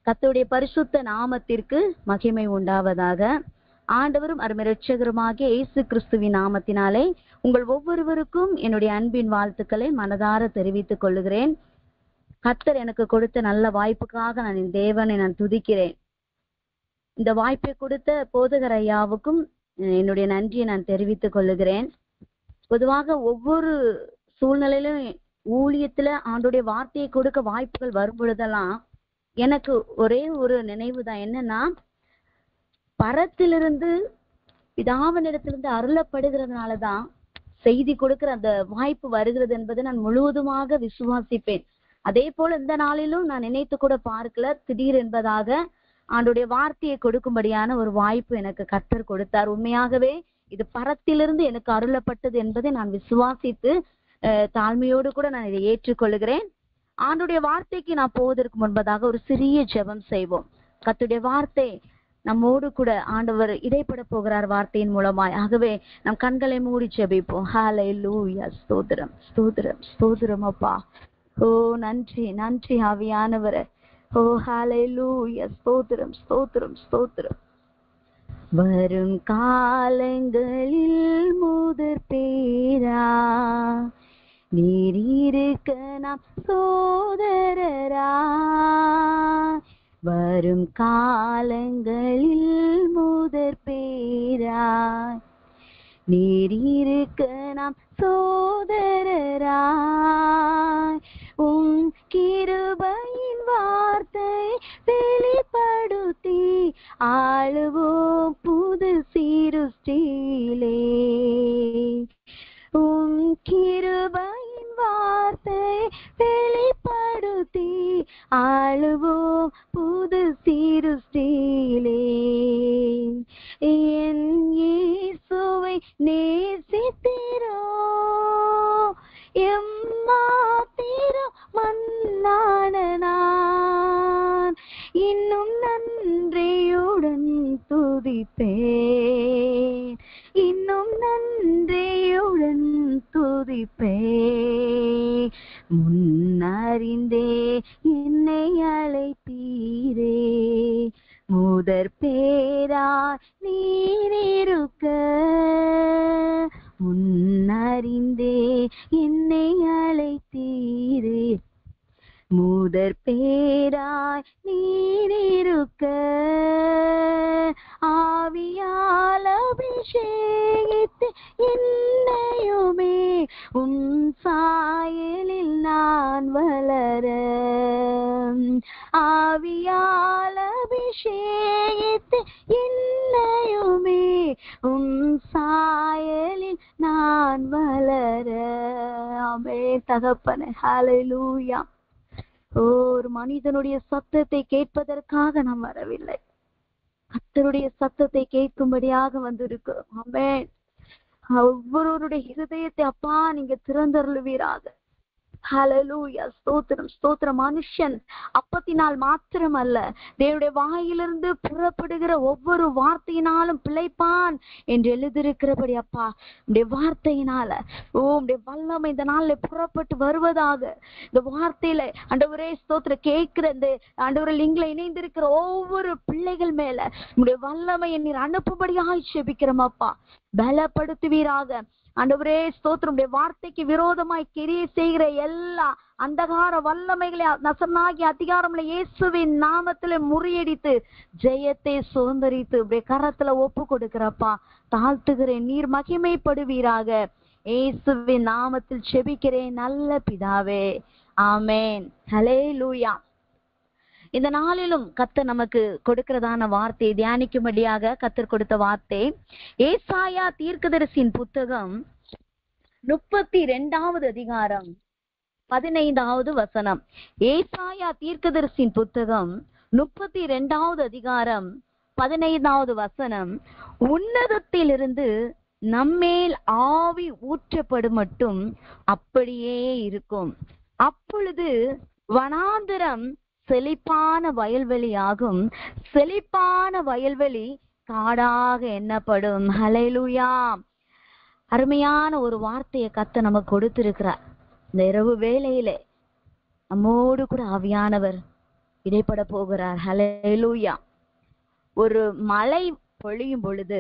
கர்த்தருடைய பரிசுத்த நாமத்திற்கு மகிமை உண்டாவதாக. ஆண்டவரும் அருமை இரட்சகருமாகிய இயேசு கிறிஸ்துவின் நாமத்தினாலே உங்கள் ஒவ்வொருவருக்கும் என்னுடைய அன்பின் வாழ்த்துக்களை மனதார தெரிவித்துக் கொள்ளுகிறேன். கர்த்தர் எனக்கு கொடுத்த நல்ல வாய்ப்புக்காக நான் என் தேவனை நான் துதிக்கிறேன். இந்த வாய்ப்பை கொடுத்த போதகர் ஐயாவுக்கும் என்னுடைய நன்றியை நான் தெரிவித்துக் கொள்ளுகிறேன். பொதுவாக ஒவ்வொரு சூழ்நிலையிலும் ஊழியத்துல ஆண்டுடைய வார்த்தையை கொடுக்க வாய்ப்புகள் வரும் பொழுதெல்லாம் எனக்கு ஒரே ஒரு நினைவு தான். என்னன்னா, பரத்திலிருந்து பிதாவினிடத்திலிருந்து அருளப்படுகிறதுனாலதான் செய்தி கொடுக்கிற அந்த வாய்ப்பு வருகிறது என்பதை நான் முழுவதுமாக விசுவாசிப்பேன். அதே போல இந்த நாளிலும் நான் நினைத்து கூட பார்க்கல, திடீர் என்பதாக ஆண்டுடைய வார்த்தையை கொடுக்கும்படியான ஒரு வாய்ப்பு எனக்கு கர்த்தர் கொடுத்தார். உண்மையாகவே இது பரத்திலிருந்து எனக்கு அருளப்பட்டது என்பதை நான் விசுவாசித்து தாழ்மையோடு கூட நான் இதை ஏற்றுக்கொள்கிறேன். ஆண்டுடைய வார்த்தைக்கு நான் போவதற்கு முன்பதாக ஒரு சிறிய ஜெபம் செய்வோம். கர்த்தருடைய வார்த்தை நம்மோடு கூட ஆண்டவர் இடைப்பட போகிறார் வார்த்தையின் மூலமாய். ஆகவே நம் கண்களை மூடி ஜெபிப்போம். ஹல்லேலூயா. ஸ்தோத்திரம் ஸ்தோத்திரம் ஸ்தோத்திரம் அப்பா. ஓ நன்றி நன்றி ஆவியானவரே. ஓ ஹல்லேலூயா. ஸ்தோத்திரம் ஸ்தோத்திரம் ஸ்தோத்திரம். வரும் காலங்களில் முதற் பேரா நீர் இருக்க நாம் சோதரரா. வரும் காலங்களில் முதற் பேரா நீர் இருக்க நாம் சோதரரா. உம் கிருபையின் வார்த்தை வெளிப்படுத்தி ஆளுவோம் புது சிருஷ்டியிலே. உம் கிருபையின் வார்த்தை வெளிப்படுத்தி ஆளுவோம் புது சிருஷ்டியிலே. என் இயேசுவை நேசித்தீரோ எம்மாத்திரம் மன்னான நான் இன்னும் நன்றியுடன் துதிப்பேன். இன்னும் நன்றியுடன் துதிப்பேன். முன்னறிந்தே என்னை அழைத்தீரே. முதற் பேரா நீர் இருக்க. முன்னறிந்தே என்னை அழைத்தீரே. முதற் பேராய் நீர் இருக்க. ஆவியால் அபிஷேகித்து என்னையுமே உன் சாயலில் நான் வளர. ஆவியால் அபிஷேகித்து என்னையுமே உன் சாயலில் நான் வளர. ஆமே தகப்பனே. ஹல்லேலூயா. ஒரு மனிதனுடைய சத்தத்தை கேட்பதற்காக நாம் வரவில்லை, கர்த்தருடைய சத்தத்தை கேட்கும்படியாக வந்திருக்கிறோம். ஆமென். ஒவ்வொருவருடைய இருதயத்தை அப்பா நீங்க திறந்தருளுவீராக. ஹல்லேலூயா. ஸ்தோத்திரம் ஸ்தோத்திரம். மனுஷன் அப்பத்தினால் மாத்திரம் அல்ல, தேவனுடைய வாயிலிருந்து புறப்படுகிற ஒவ்வொரு வார்த்தையினாலும் பிழைப்பான் என்று எழுதியிருக்கிறபடி அப்பா உடைய வார்த்தையினால உடைய வல்லமை இந்த நாள்ல புறப்பட்டு வருவதாக. இந்த வார்த்தையில ஆண்டவரே ஸ்தோத்திரம் கேட்கிற இந்த ஆண்டவரே லிங்க்ல இணைந்திருக்கிற ஒவ்வொரு பிள்ளைகள் மேல உடைய வல்லமை நீர் அனுப்பும்படியாய் ஜெபிக்கிறோம் அப்பா. பலப்படுத்துவீராக. ஆண்டவரே ஸ்தோத்திரம். வார்த்தைக்கு விரோதமாய் கிரியை செய்கிற எல்லா அந்தகார வல்லமைகளை நசனாகி அதிகாரம்ல இயேசுவின் நாமத்துல முறியடித்து ஜெயத்தை சுதந்திரித்து உடைய கரத்துல ஒப்பு கொடுக்கிறப்பா. தாழ்த்துகிறேன், நீர் மகிமைப்படுவீராக. இயேசுவின் நாமத்தில் செபிக்கிறேன் நல்ல பிதாவே. ஆமென். ஹல்லேலூயா. இந்த நாளிலும் கர்த்தர் நமக்கு கொடுக்கிறதான வார்த்தை தியானிக்கும்படியாக கர்த்தர் கொடுத்த வார்த்தை ஏசாயா தீர்க்கதரிசியின் புத்தகம் 32வது அதிகாரம் 15வது வசனம். ஏசாயா தீர்க்கதரிசியின் புத்தகம் 32வது அதிகாரம் 15வது வசனம். உன்னதத்திலிருந்து நம்மேல் ஆவி ஊற்றப்படும் மட்டும் அப்படியே இருக்கும். அப்பொழுது வனாந்தரம் செழிப்பான வயல்வெளியாகும், செழிப்பான வயல்வெளி காடாக எண்ணப்படும். ஹல்லேலூயா. அருமையான ஒரு வார்த்தையை கர்த்தர் நமக்கு கொடுத்திருக்கிறார். இந்த இரவு வேளையிலே நம்மோடு கூட ஆவியானவர் இடைப்பட போகிறார். ஹல்லேலூயா. ஒரு மழை பொழியும் பொழுது,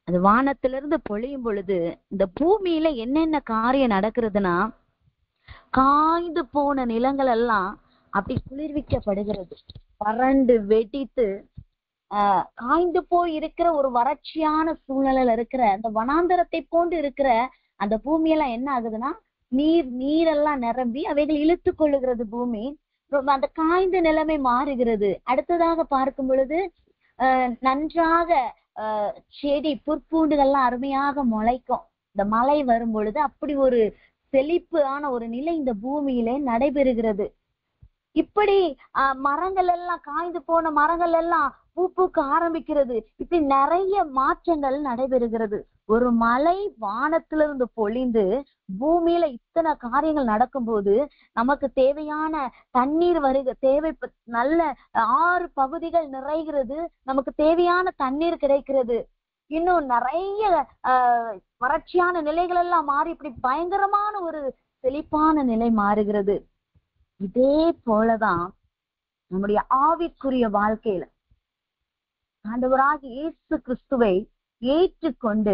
அது வானத்திலிருந்து பொழியும் பொழுது இந்த பூமியில என்னென்ன காரியம் நடக்கிறதுனா, காய்ந்து போன நிலங்கள் எல்லாம் அப்படி குளிர்விக்கப்படுகிறது. வறண்டு வெடித்து காய்ந்து போய் இருக்கிற ஒரு வறட்சியான சூழ்நிலையில இருக்கிற அந்த வனாந்தரத்தை போன்று இருக்கிற அந்த பூமியெல்லாம் என்ன ஆகுதுன்னா, நீரெல்லாம் நிரம்பி அவைகள் இழுத்து கொள்ளுகிறது. பூமி அந்த காய்ந்த நிலைமை மாறுகிறது. அடுத்ததாக பார்க்கும் பொழுது நன்றாக செடி புற்பூண்டுகள்லாம் அருமையாக முளைக்கும். இந்த மழை வரும் பொழுது அப்படி ஒரு செழிப்பான ஒரு நிலை இந்த பூமியிலே நடைபெறுகிறது. இப்படி மரங்கள் எல்லாம் காய்ந்து போன மரங்கள் எல்லாம் பூ பூக்க ஆரம்பிக்கிறது. இப்படி நிறைய மாற்றங்கள் நடைபெறுகிறது. ஒரு மழை வானத்திலிருந்து பொழிந்து பூமியில இத்தனை காரியங்கள் நடக்கும்போது நமக்கு தேவையான தண்ணீர் தேவை, நல்ல 6 பகுதிகள் நிறைகிறது. நமக்கு தேவையான தண்ணீர் கிடைக்கிறது. இன்னும் நிறைய வறட்சியான நிலைகள் எல்லாம் மாறி இப்படி பயங்கரமான ஒரு செழிப்பான நிலை மாறுகிறது. இதே போலதான் நம்முடைய ஆவிக்குரிய வாழ்க்கையில ஆண்டவராகிய இயேசு கிறிஸ்துவை ஏற்றுக்கொண்டு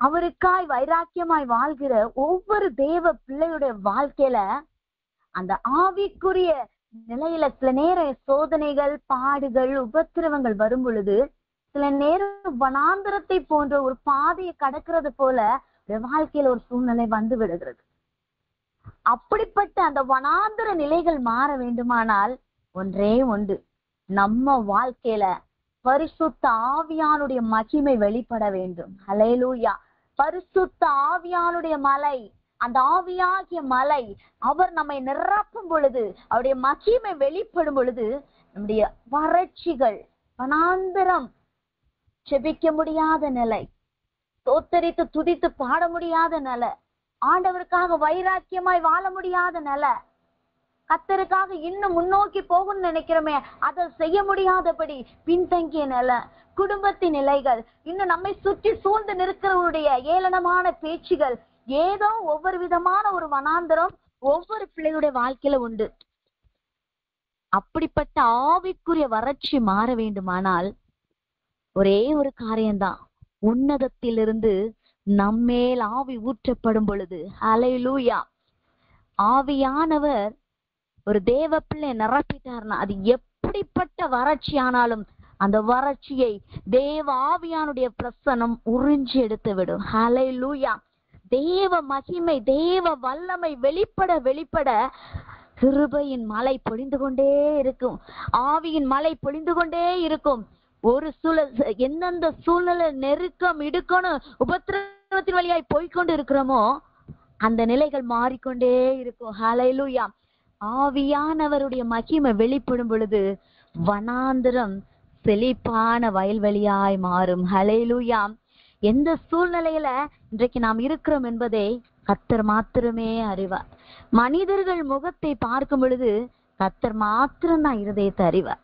அவருக்காய் வைராக்கியமாய் வாழ்கிற ஒவ்வொரு தேவ பிள்ளையுடைய வாழ்க்கையில அந்த ஆவிக்குரிய நிலையில சில நேர சோதனைகள், பாடுகள், உபத்திரவங்கள் வரும் பொழுது சில நேரம் வனாந்தரத்தை போன்ற ஒரு பாதையை கடக்கிறது போல வாழ்க்கையில ஒரு சூழ்நிலை வந்து விடுகிறது. அப்படிப்பட்ட அந்த வனாந்தர நிலைகள் மாற வேண்டுமானால் ஒன்றே ஒன்று, நம்ம வாழ்க்கையில பரிசுத்த ஆவியானுடைய மகிமை வெளிப்பட வேண்டும். ஹல்லேலூயா. பரிசுத்த ஆவியானுடைய மலை, அந்த ஆவியாகிய மலை அவர் நம்மை நிரப்பும் பொழுது, அவருடைய மகிமை வெளிப்படும் பொழுது நம்முடைய வறட்சிகள், வனாந்தரம், செபிக்க முடியாத நிலை, தோத்தரித்து துதித்து பாட முடியாத நிலை, ஆண்டவருக்காக வைராக்கியமாய் வாழ முடியாத நிலை, கர்த்தருக்காக இன்னும் முன்னோக்கி போகணும்னு நினைக்கிறோமே அதை செய்ய முடியாதபடி பின்தங்கிய நிலை, குடும்பத்தின் நிலைகள், இன்னும் நம்மை சுற்றி சூழ்ந்து நிற்கிறவருடைய ஏளனமான பேச்சுகள், ஏதோ ஒவ்வொரு விதமான ஒரு வனாந்தரம் ஒவ்வொரு பிள்ளைகளுடைய வாழ்க்கையில உண்டு. அப்படிப்பட்ட ஆவிக்குரிய வறட்சி மாற வேண்டுமானால் ஒரே ஒரு காரியம்தான், உன்னதத்திலிருந்து நம்மேல் ஆவி ஊற்றப்படும் பொழுது, ஹல்லேலூயா, ஆவியானவர் ஒரு தேவ பிள்ளை நிரப்பிட்டார்னா அது எப்படிப்பட்ட வறட்சி ஆனாலும் அந்த வறட்சியை தேவ ஆவியானுடைய பிரசன்னம் உறிஞ்சி எடுத்து விடும். ஹல்லேலூயா. தேவ மகிமை, தேவ வல்லமை வெளிப்பட வெளிப்பட கிருபையின் மழை பொழிந்து கொண்டே இருக்கும், ஆவியின் மழை பொழிந்து கொண்டே இருக்கும். ஒரு எந்தெந்த சூழ்நிலை, நெருக்கம், இடுக்கணும், உபத்திரவத்தின் வழியாய் போய்கொண்டு இருக்கிறோமோ அந்த நிலைகள் மாறிக்கொண்டே இருக்கும். ஹல்லேலூயா. ஆவியானவருடைய மகிமை வெளிப்படும் பொழுது வனாந்திரம் செழிப்பான வயல்வெளியாய் மாறும். ஹல்லேலூயா. எந்த சூழ்நிலையில இன்றைக்கு நாம் இருக்கிறோம் என்பதை கர்த்தர் மாத்திரமே அறிவார். மனிதர்கள் முகத்தை பார்க்கும் பொழுது கர்த்தர் மாத்திரம்தான் இருதயத்தை அறிவார்.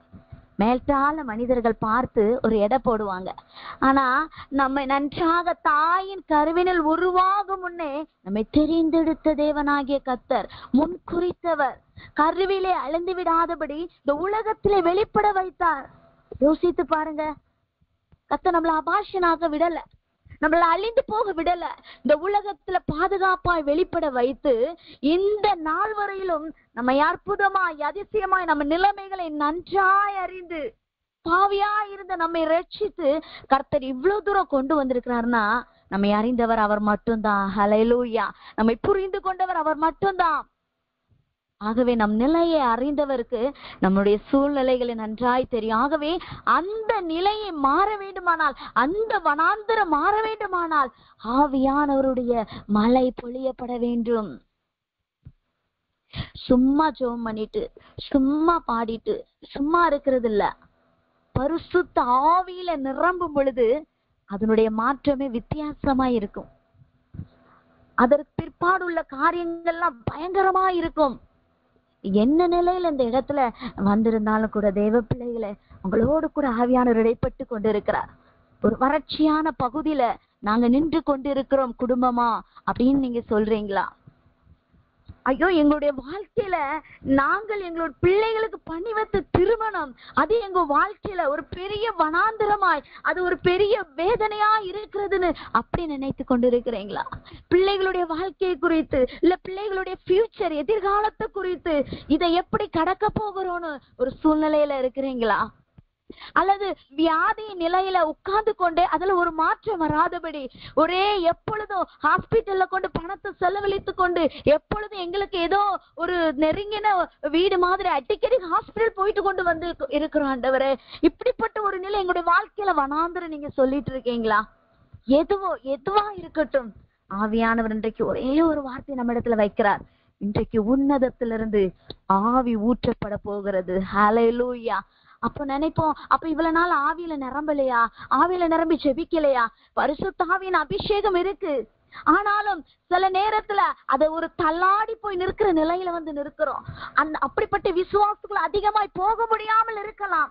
மேல்தால மனிதர்கள் பார்த்து ஒரு எடை போடுவாங்க. ஆனா நம்மை நன்றாக தாயின் கருவினில் உருவாகும் முன்னே நம்மை தெரிந்தெடுத்த தேவனாகிய கர்த்தர், முன் குறித்தவர், கருவிலே அழிந்து விடாதபடி இந்த உலகத்திலே வெளிப்பட வைத்தார். யோசித்து பாருங்க. கர்த்தர் நம்மள அபாஷனாக விடல, நம்மள அழிந்து போக விடல, இந்த உலகத்துல பாதுகாப்பாய் வெளிப்பட வைத்து இந்த நாள் வரையிலும் நம்ம அற்புதமாய் அதிசயமாய் நம்ம நிலைமைகளை நன்றாய் அறிந்து பாவியாய் இருந்த நம்மை ரட்சித்து கர்த்தர் இவ்வளவு தூரம் கொண்டு வந்திருக்கிறார்னா நம்மை அறிந்தவர் அவர் மட்டும்தான். ஹல்லேலூயா. நம்மை புரிந்து கொண்டவர் அவர் மட்டும்தான். ஆகவே நம் நிலையை அறிந்தவருக்கு நம்முடைய சூழ்நிலைகளை நன்றாய் தெரியும். ஆகவே அந்த நிலையை மாற வேண்டுமானால், அந்த வனாந்தரம் மாற வேண்டுமானால் ஆவியானவருடைய மழை பொழியப்பட வேண்டும். சும்மா ஜெபம் பண்ணிட்டு சும்மா பாடிட்டு சும்மா இருக்கிறது இல்ல. பரிசுத்த ஆவியில நிரம்பும் பொழுது அதனுடைய மாற்றமே வித்தியாசமா இருக்கும். அதற்கு பிற்பாடு உள்ள காரியங்கள்லாம் பயங்கரமா இருக்கும். என்ன நிலையில இந்த இடத்துல வந்திருந்தாலும் கூட தேவ பிள்ளைகளை உங்களோடு கூட ஆவியானவர் இடைப்பட்டு கொண்டு இருக்கிறார். ஒரு வறட்சியான பகுதியில நாங்க நின்று கொண்டு இருக்கிறோம் குடும்பமா அப்படின்னு நீங்க சொல்றீங்களா? ஐயோ, எங்களுடைய வாழ்க்கையில நாங்கள் எங்களோட பிள்ளைகளுக்கு பண்ணி வைத்த திருமணம் அது எங்க வாழ்க்கையில ஒரு பெரிய வனாந்திரமாய், அது ஒரு பெரிய வேதனையா இருக்கிறதுன்னு அப்படி நினைத்து கொண்டு இருக்கிறீங்களா? பிள்ளைகளுடைய வாழ்க்கையை குறித்து, இல்ல பிள்ளைகளுடைய ஃபியூச்சர் எதிர்காலத்தை குறித்து, இதை எப்படி கடக்க போகிறோம்னு ஒரு சூழ்நிலையில இருக்கிறீங்களா? அல்லது வியாதி நிலையில உட்கார்ந்து கொண்டு அதுல ஒரு மாற்றம் வராதபடி ஒரே எப்பொழுதும் ஹாஸ்பிட்டல்ல கொண்டு பணத்தை செலவழித்து கொண்டு எப்பொழுதும் எங்களுக்கு ஏதோ ஒரு நெருங்கின வீடு மாதிரி அடிக்கடி ஹாஸ்பிட்டல் போயிட்டு கொண்டு வந்து இருக்கிறோம் ஆண்டவரே, இப்படிப்பட்ட ஒரு நிலை எங்களுடைய வாழ்க்கையில வனாந்திரம் நீங்க சொல்லிட்டு இருக்கீங்களா? எதுவா இருக்கட்டும், ஆவியானவர் இன்றைக்கு ஒரே ஒரு வார்த்தை நம்ம இடத்துல வைக்கிறார். இன்றைக்கு உன்னதத்திலிருந்து ஆவி ஊற்றப்பட போகிறது. ஹல்லேலூயா. அப்ப நினைப்போம், அப்ப இவ்வளவு நாள் ஆவியில நிரம்பலையா, ஆவியில நிரம்பி ஜெபிக்கலையா? பரிசுத்த ஆவியின் அபிஷேகம் இருக்கு, ஆனாலும் சில நேரத்துல அத ஒரு தள்ளாடி போய் நிற்கிற நிலையில வந்து நிற்கிறோம். அப்படிப்பட்ட விசுவாசத்துக்குள்ள அதிகமாய் போக முடியாமல் இருக்கலாம்.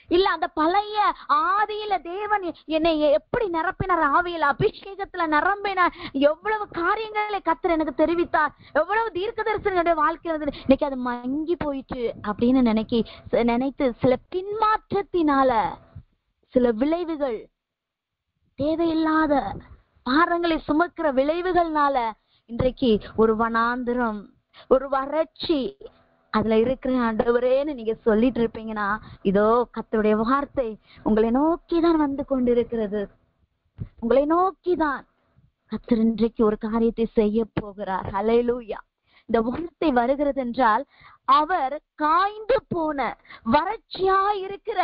இல்ல அந்த பழைய ஆதியில தேவன் என்னை எப்படி நிரப்பினார், ஆவியில அபிஷேகத்துல நிரம்பினார், எவ்வளவு காரியங்களை கர்த்தர் எனக்கு தெரிவித்தார், எவ்வளவு தீர்க்க தரிசனங்களுடைய வாழ்க்கையில இன்னைக்கு அது மங்கி போயிட்டு அப்படின்னு நினைத்து சில பின்மாற்றத்தினால சில விளைவுகள், தேவையில்லாத பாரங்களை சுமக்கிற விளைவுகள்னால இன்றைக்கு ஒரு வனாந்திரம், ஒரு வறட்சி அதுல இருக்கிற ஆண்டவரேன்னு நீங்க சொல்லிட்டு இருப்பீங்கன்னா, இதோ கர்த்தருடைய வார்த்தை உங்களை நோக்கிதான் வந்து கொண்டிருக்கிறது. உங்களை நோக்கிதான் கர்த்தர் இன்றைக்கு ஒரு காரியத்தை செய்ய போகிறார். ஹல்லேலூயா. இந்த வார்த்தை வருகிறது என்றால் அவர் காய்ந்து போன வறட்சியா இருக்கிற,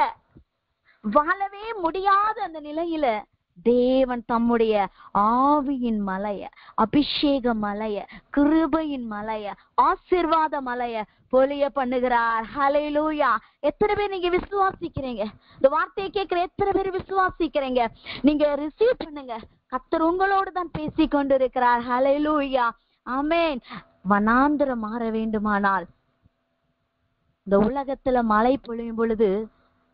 வாழவே முடியாத அந்த நிலையில தேவன் தம்முடைய ஆவியின் மலைய, அபிஷேக மலைய, கிருபையின் மலைய, ஆசீர்வாத மலைய பொழிய பண்ணுகிறார். ஹல்லேலூயா. எத்தனை பேர் நீங்க விசுவாசிக்கிறீங்க? இந்த வார்த்தையை கேட்கிற எத்தனை பேர் விசுவாசிக்கிறீங்க? நீங்க ரிசீவ் பண்ணுங்க. கர்த்தர் உங்களோடு தான் பேசி கொண்டிருக்கிறார். ஹல்லேலூயா. ஆமென். வனாந்திரம் மாற வேண்டுமானால் இந்த உலகத்துல மழை பொழியும் பொழுது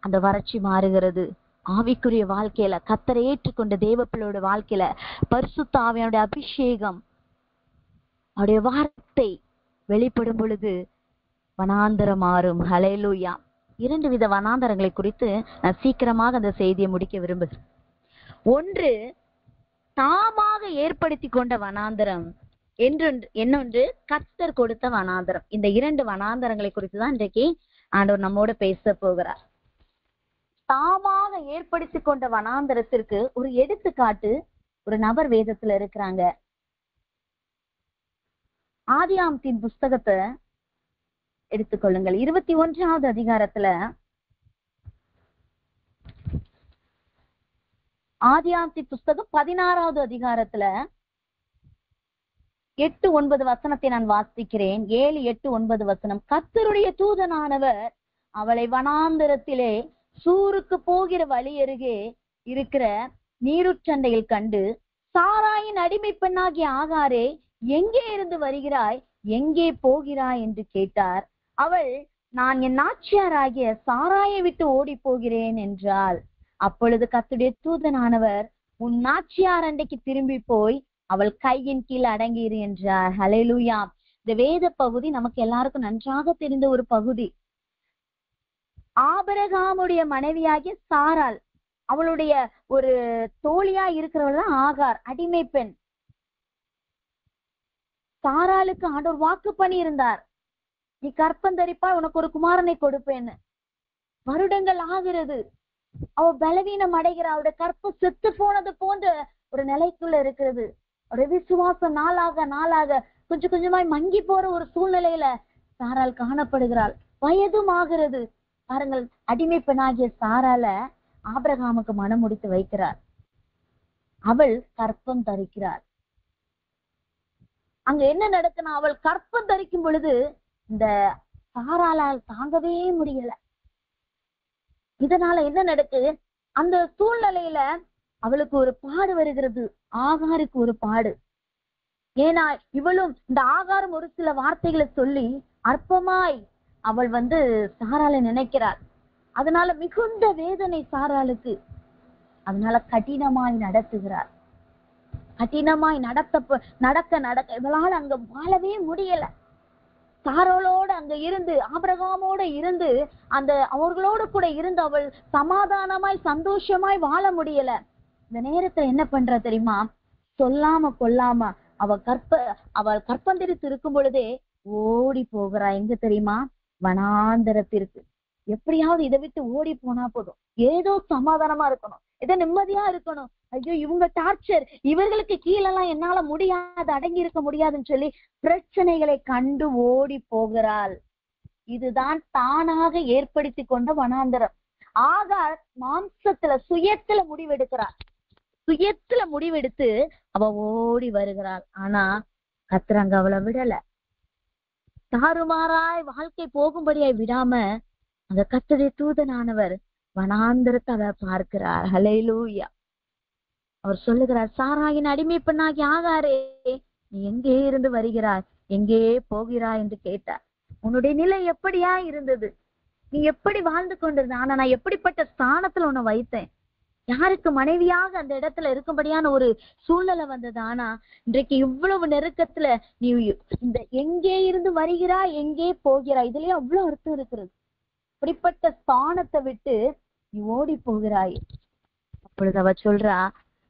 அந்த வறட்சி மாறுகிறது. ஆவிக்குரிய வாழ்க்கையில கர்த்தரை ஏற்றுக்கொண்ட தேவ பிள்ளையோட வாழ்க்கையில பரிசுத்த ஆவியானுடைய அபிஷேகம், அவருடைய வார்த்தை வெளிப்படும் பொழுது வனாந்தரம் மாறும். ஹல்லேலூயா. 2 வித வனாந்தரங்களை குறித்து நான் சீக்கிரமாக அந்த செய்தியை முடிக்க விரும்புகிறேன். ஒன்று தாமாக ஏற்படுத்தி கொண்ட வனாந்தரம், இன்னொன்று கர்த்தர் கொடுத்த வனாந்தரம். இந்த 2 வனாந்தரங்களை குறித்து தான் இன்றைக்கு ஆண்டவர் நம்மோட பேச போகிறார். தாமாக ஏற்படுத்தி கொண்ட வனாந்தரத்திற்கு ஒரு எடுத்துக்காட்டு ஒரு நபர் வேதத்துல இருக்கிறாங்க. ஆதியாகமத்தின் புஸ்தகத்தை எடுத்துக்கொள்ளுங்கள். 21வது அதிகாரத்துல, ஆதியாகமத்தின் புஸ்தகம் 16வது அதிகாரத்துல 8-9 வசனத்தை நான் வாசிக்கிறேன். 7, 8, 9 வசனம். கர்த்தருடைய தூதனானவர் அவளை வனாந்தரத்திலே சூருக்கு போகிற வழி அருகே இருக்கிற நீருற்றண்டையில் கண்டு, சாராயின் அடிமை பெண்ணாகிய ஆகாரே, எங்கே இருந்து வருகிறாய், எங்கே போகிறாய் என்று கேட்டார். அவள், நான் என் நாச்சியாராகிய சாராயை விட்டு ஓடி போகிறேன் என்றாள். அப்பொழுது கர்த்தருடைய தூதனானவர், உன் நாச்சியார் அண்டைக்கு திரும்பி போய் அவள் கையின் கீழ் அடங்கியிரு என்றார். ஹல்லேலூயா. இந்த வேத பகுதி நமக்கு எல்லாருக்கும் நன்றாக தெரிந்த ஒரு பகுதி. ஆபிரகாமுடைய மனைவியாகிய சாராள், அவளுடைய ஒரு தோழியா இருக்கிறவள் தான் ஆகார், அடிமை பெண். சாராளுக்கு ஆண்டவர் வாக்கு பண்ணி இருந்தார், நீ கற்பந்தரிப்பா, உனக்கு ஒரு குமாரனை கொடுப்பேன்னு. வருடங்கள் ஆகிறது, அவ பலவீனம் அடைகிற, அவருடைய கற்பம் செத்து போனது போன்ற ஒரு நிலைக்குள்ள இருக்கிறது. அவருடைய விசுவாசம் நாளாக கொஞ்சம் கொஞ்சமாய் மங்கி போற ஒரு சூழ்நிலையில சாராள் காணப்படுகிறாள். வயதும் ஆகிறது. பாருங்கள், அடிமை பெண்ணாகிய சாரால ஆபிரகாமுக்கு மனம் முடித்து வைக்கிறார். அவள் கற்பம் தரிக்கிறாள். அங்க என்ன நடக்குன்னா, அவள் கற்பம் தரிக்கும் பொழுது இந்த சாராளால் தாங்கவே முடியல. இதனால என்ன நடக்குது, அந்த சூழ்நிலையில அவளுக்கு ஒரு பாடு வருகிறது, ஆகாருக்கு ஒரு பாடு. ஏன்னா இவளும் இந்த ஆகாரம் ஒரு சில வார்த்தைகளை சொல்லி அற்பமாய் அவள் சாராளை நினைக்கிறாள். அதனால மிகுந்த வேதனை சாராளுக்கு. அதனால கடினமாய் நடத்துகிறார். கடினமாய் நடக்க இவளால அங்க வாழவே முடியல. சாரோளோட அங்க இருந்து, ஆபிரகாமோட இருந்து, அந்த அவர்களோட கூட இருந்து அவள் சமாதானமாய் சந்தோஷமாய் வாழ முடியல. இந்த நேரத்துல என்ன பண்றா தெரியுமா? சொல்லாம கொல்லாம அவள் கற்பந்தரித்து இருக்கும் பொழுதே ஓடி போகிறா. எங்க தெரியுமா? வனாந்தரத்திற்கு. எப்படியாவது இதை விட்டு ஓடி போனா போதும், ஏதோ சமாதானமா இருக்கணும், ஏதோ நிம்மதியா இருக்கணும். ஐயோ இவங்க டார்ச்சர், இவர்களுக்கு கீழெல்லாம் என்னால முடியாது, அடங்கி இருக்க முடியாதுன்னு சொல்லி பிரச்சனைகளை கண்டு ஓடி போகிறாள். இதுதான் தானாக ஏற்படுத்தி கொண்ட வனாந்தரம். ஆகார் மாம்சத்துல சுயத்துல முடிவெடுத்து அவ ஓடி வருகிறாள். ஆனா கர்த்தர் அங்க அவளை விடல. தாறுமாறாய் வாழ்க்கை போகும்படியாய் விடாம அந்த கர்த்தருடைய தூதனானவர் வனாந்தரத்தை அவ பார்க்கிறார். ஹல்லேலூயா. அவர் சொல்லுகிறார், சாராயின் அடிமை பெண்ணாகி ஆகாரே, நீ எங்கே இருந்து வருகிறாய், எங்கே போகிறாய் என்று கேட்டார். உன்னுடைய நிலை எப்படியா இருந்தது, நீ எப்படி வாழ்ந்து கொண்டிருந்த, ஆனா நான் எப்படிப்பட்ட ஸ்தானத்துல உன்னை வைத்தேன், யாருக்கு மனைவியாக அந்த இடத்துல இருக்கும்படியான ஒரு சூழ்நிலை வந்தது. ஆனா இன்றைக்கு இவ்வளவு நெருக்கத்துல நீ இந்த எங்கே இருந்து வருகிறாய், எங்கே போகிறாய், இதுலயே அவ்வளவு அர்த்தம் இருக்கிறது. அப்படிப்பட்ட ஸ்தானத்தை விட்டு நீ ஓடி போகிறாய். அப்பொழுது அவ சொல்றா,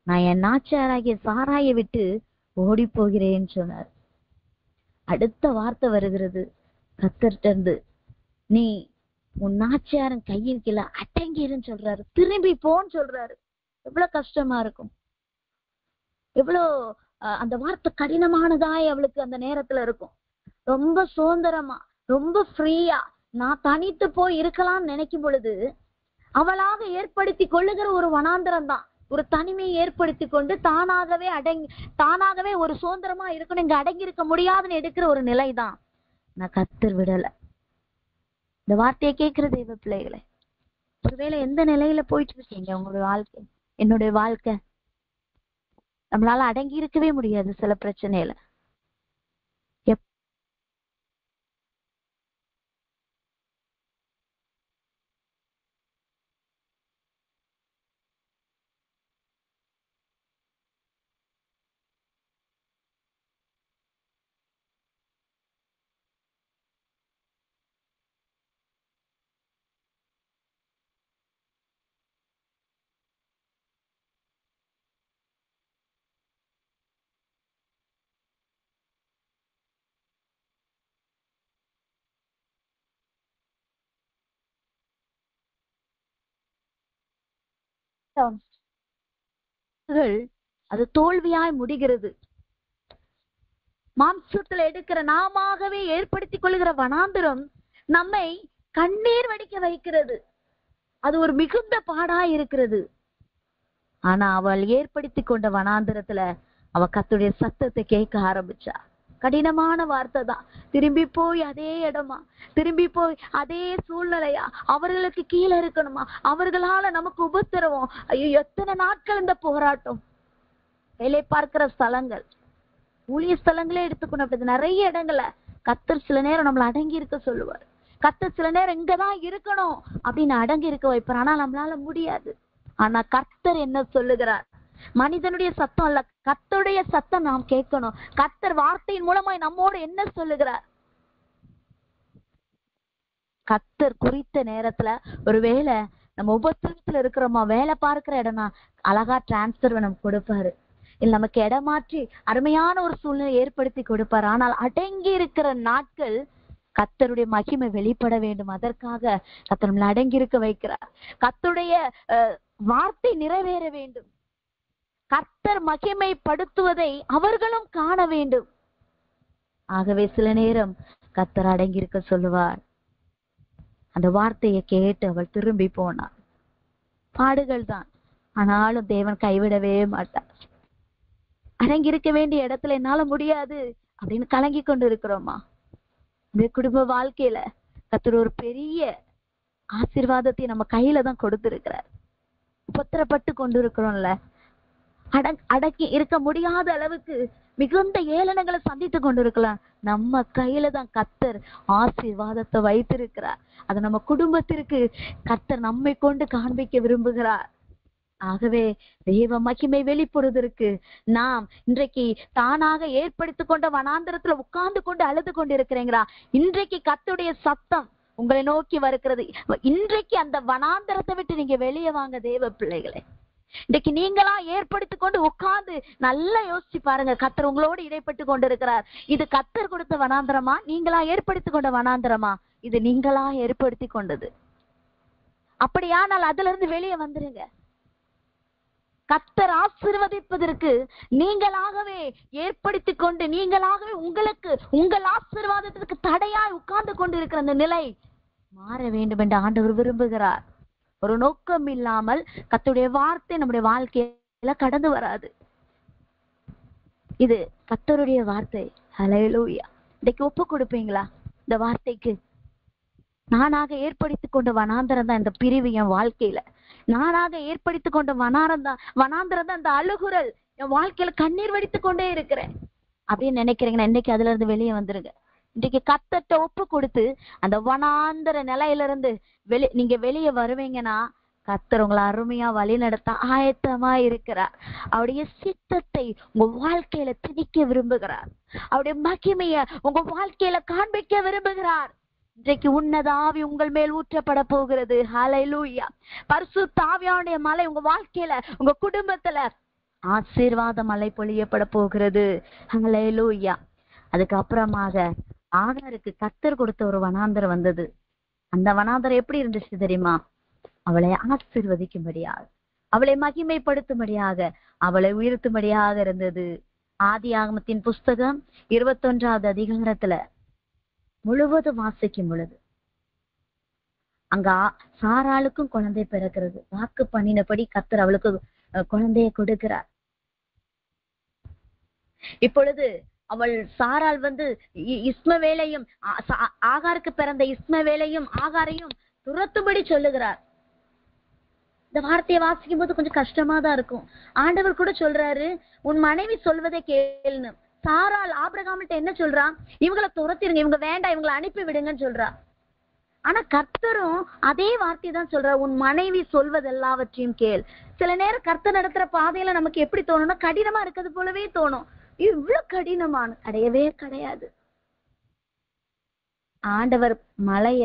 நான் என் நாச்சியாராகிய சாராயை விட்டு ஓடி போகிறேன்னு சொன்னார். அடுத்த வார்த்தை வருகிறது கர்த்தர்ட்ட இருந்து, நீ உன் நாச்சியாரன் கையின் கீழே அடங்கிருன்னு சொல்றாரு, திரும்பி போன்னு சொல்றாரு. எவ்வளவு கஷ்டமா இருக்கும், எவ்வளவு அந்த வார்த்தை கடினமானதாய் அவளுக்கு அந்த நேரத்துல இருக்கும். ரொம்ப சுதந்திரமா, ரொம்ப ஃப்ரீயா நான் தனித்து போய் இருக்கலாம்னு நினைக்கும் பொழுது அவளாக ஏற்படுத்தி கொள்ளுகிற ஒரு வனாந்தரம் தான், ஒரு தனிமையை ஏற்படுத்தி கொண்டு தானாகவே ஒரு சுதந்திரமா இருக்கணும், இங்க அடங்கி இருக்க முடியாதுன்னு எடுக்கிற ஒரு நிலைதான். நான் கர்த்தர் விடல. இந்த வார்த்தையை கேட்கிற தெய்வ பிள்ளைகளை, ஒருவேளை எந்த நிலையில போயிட்டு இருக்கீங்க உங்களுடைய வாழ்க்கை, என்னுடைய வாழ்க்கை? நம்மளால அடங்கி இருக்கவே முடியாது சில பிரச்சனையில. அது தோல்வியாய் முடிகிறது. மாம்சத்துல எடுக்கிற நாமாகவே ஏற்படுத்திக் கொள்கிற வனாந்திரம் நம்மை கண்ணீர் வடிக்க வைக்கிறது. அது ஒரு மிகுந்த பாடா இருக்கிறது. ஆனா அவள் ஏற்படுத்தி கொண்ட வனாந்திரத்துல அவ கர்த்தருடைய சத்தத்தை கேட்க ஆரம்பிச்சா. கடினமான வார்த்தை தான், திரும்பி போய் அதே இடமா, திரும்பி போய் அதே சூழ்நிலையா, அவர்களுக்கு கீழே இருக்கணுமா, அவர்களால நமக்கு உபத்திரவம். ஐயோ எத்தனை நாட்கள் இந்த போராட்டம். வேலை பார்க்கிற ஸ்தலங்கள், ஊழிய ஸ்தலங்களே எடுத்துக்கணும், நிறைய இடங்கள்ல கர்த்தர் சில நேரம் நம்மள அடங்கி இருக்க சொல்லுவார். கர்த்தர் சில நேரம் இங்கதான் இருக்கணும் அப்படின்னு அடங்கி இருக்க வைப்பார். ஆனா நம்மளால முடியாது. ஆனா கர்த்தர் என்ன சொல்லுகிறார்? மனிதனுடைய சத்தம் அல்ல, கர்த்தருடைய சத்தம் நாம் கேட்கணும். கர்த்தர் வார்த்தையின் மூலமாய் நம்மோடு என்ன சொல்லுகிறார்? கர்த்தர் குறித்த நேரத்துல ஒருவேளை நம்ம உபத்திரத்துல இருக்கிறோமா, வேலை பார்க்கிற இடம்னா அழகா டிரான்ஸ்பர் நமக்கு கொடுப்பாரு, இல்ல நமக்கு இடம் மாற்றி அருமையான ஒரு சூழ்நிலை ஏற்படுத்தி கொடுப்பாரு. ஆனால் அடங்கி இருக்கிற நாட்கள் கர்த்தருடைய மகிமை வெளிப்பட வேண்டும். அதற்காக கர்த்தர் நம்மளை அடங்கி இருக்க வைக்கிறார். கர்த்தருடைய வார்த்தை நிறைவேற வேண்டும். கர்த்தர் மகிமைப்படுத்துவதை அவர்களும் காண வேண்டும். ஆகவே சில நேரம் கர்த்தர் அடங்கி இருக்க சொல்லுவார். அந்த வார்த்தையை கேட்டு அவள் திரும்பி போனாள். பாடுகள் தான், ஆனாலும் தேவன் கைவிடவே மாட்டார். அடங்கி இருக்க வேண்டிய இடத்துல என்னால முடியாது அப்படின்னு கலங்கி கொண்டு இருக்கிறோமா? இந்த குடும்ப வாழ்க்கையில கர்த்தர் ஒரு பெரிய ஆசீர்வாதத்தை நம்ம கையில தான் கொடுத்திருக்கிறார். உபத்திரப்பட்டு கொண்டு இருக்கிறோம்ல, அடக்கி இருக்க முடியாத அளவுக்கு மிகுந்த ஏளனங்களை சந்தித்து கொண்டிருக்கலாம். நம்ம கையில தான் கர்த்தர் ஆசீர்வாதத்தை வைத்திருக்கிறார். அது நம்ம குடும்பத்திற்கு கர்த்தர் நம்மை கொண்டு காண்பிக்க விரும்புகிறார். ஆகவே தேவ மகிமை வெளிப்படுவதற்கு நாம் இன்றைக்கு தானாக ஏற்படுத்தி கொண்ட வனாந்திரத்துல உட்கார்ந்து கொண்டு அழுது கொண்டு இருக்கிறீங்களா? இன்றைக்கு கர்த்தருடைய சத்தம் உங்களை நோக்கி வருகிறது. இன்றைக்கு அந்த வனாந்திரத்தை விட்டு நீங்க வெளியே வாங்க தேவ பிள்ளைகளே. இன்றைக்கு நீங்களா ஏற்படுத்தி கொண்டு உட்கார்ந்து நல்லா யோசிச்சு பாருங்க. கர்த்தர் உங்களோடு இடைப்பட்டு கொண்டு இருக்கிறார். இது கர்த்தர் கொடுத்த வனாந்திரமா, நீங்களா ஏற்படுத்தி கொண்ட வனாந்திரமா? இது நீங்களா ஏற்படுத்தி கொண்டது. அப்படியானால் அதுல இருந்து வெளியே வந்துருங்க. கர்த்தர் ஆசீர்வதிப்பதற்கு நீங்களாகவே ஏற்படுத்தி கொண்டு நீங்களாகவே உங்களுக்கு உங்கள் ஆசீர்வாதத்திற்கு தடையாய் உட்கார்ந்து கொண்டு இருக்கிற அந்த நிலை மாற வேண்டும் என்று ஆண்டவர் விரும்புகிறார். ஒரு நோக்கம் இல்லாமல் கர்த்தருடைய வார்த்தை நம்முடைய வாழ்க்கையில கடந்து வராது. இது கர்த்தருடைய வார்த்தை. ஹல்லேலூயா. இன்னைக்கு ஒப்பு கொடுப்பீங்களா இந்த வார்த்தைக்கு? நானாக ஏற்படுத்தி கொண்ட வனாந்தரம் தான் இந்த பிரிவு என் வாழ்க்கையில. நானாக ஏற்படுத்தி கொண்ட வனாந்தரம் தான் இந்த அழுகுறல் என் வாழ்க்கையில கண்ணீர் வடித்து கொண்டே இருக்கிறேன் அப்படின்னு நினைக்கிறீங்கன்னா இன்னைக்கு அதுல இருந்து வெளியே வந்துருங்க. இன்றைக்கு கர்த்தர்ட்ட ஒப்பு கொடுத்து அந்த வனாந்தர நிலையில இருந்து நீங்க வெளியே வருவீங்கன்னா கர்த்தர் உங்களை அருமையா வழி நடத்த ஆயத்தமா இருக்கிறார். அவருடைய சித்தத்தை உங்க வாழ்க்கையில திணிக்க விரும்புகிறார். அவருடைய மகிமைய உங்க வாழ்க்கையில காண்பிக்க விரும்புகிறார். இன்றைக்கு உன்னத ஆவி உங்கள் மேல் ஊற்றப்பட போகிறது. ஹல்லேலூயா. பரிசுத்த ஆவியானுடைய மலை உங்க வாழ்க்கையில உங்க குடும்பத்துல ஆசீர்வாத மலை பொழியப்பட போகிறது. ஹல்லேலூயா. அதுக்கப்புறமாக ஆகாருக்கு கர்த்தர் கொடுத்த ஒரு வனாந்தரம் வந்தது. அந்த வனாந்தரம் எப்படி இருந்துச்சு தெரியுமா? அவளை ஆசீர்வதிக்கும்படியாக, அவளை மகிமைப்படுத்தும்படியாக, அவளை உயர்த்தும்படியாக இருந்தது. ஆதியாகமத்தின் புஸ்தகம் 21வது அதிகாரத்துல முழுவதும் வாசிக்கும் பொழுது அங்க சாராளுக்கும் குழந்தை பிறக்கிறது. வாக்கு பண்ணினபடி கர்த்தர் அவளுக்கு குழந்தையை கொடுக்கிறார். இப்பொழுது அவள் சாராள் இஸ்மவேலையும் ஆகாருக்கு பிறந்த இஸ்மவேலையும் ஆகாரையும் துரத்தும்படி சொல்லுகிறார். இந்த வார்த்தையை வாசிக்கும் போது கொஞ்சம் கஷ்டமா தான் இருக்கும். ஆண்டவர் கூட சொல்றாரு, உன் மனைவி சொல்வதை கேளுன்னு. சாராள் ஆபிரகாம்கிட்ட என்ன சொல்றா? இவங்களை துரத்திருங்க, இவங்க வேண்டாம், இவங்களை அனுப்பி விடுங்கன்னு சொல்றா. ஆனா கர்த்தரும் அதே வார்த்தை தான் சொல்றா, உன் மனைவி சொல்வதெல்லாவற்றையும் கேள். சில நேரம் கர்த்தர் நடத்துற பாதையில நமக்கு எப்படி தோணும்னா கடினமா இருக்கிறது போலவே தோணும். இவ்வளவு கடினமான கிடையவே கிடையாது. ஆண்டவர் மலைய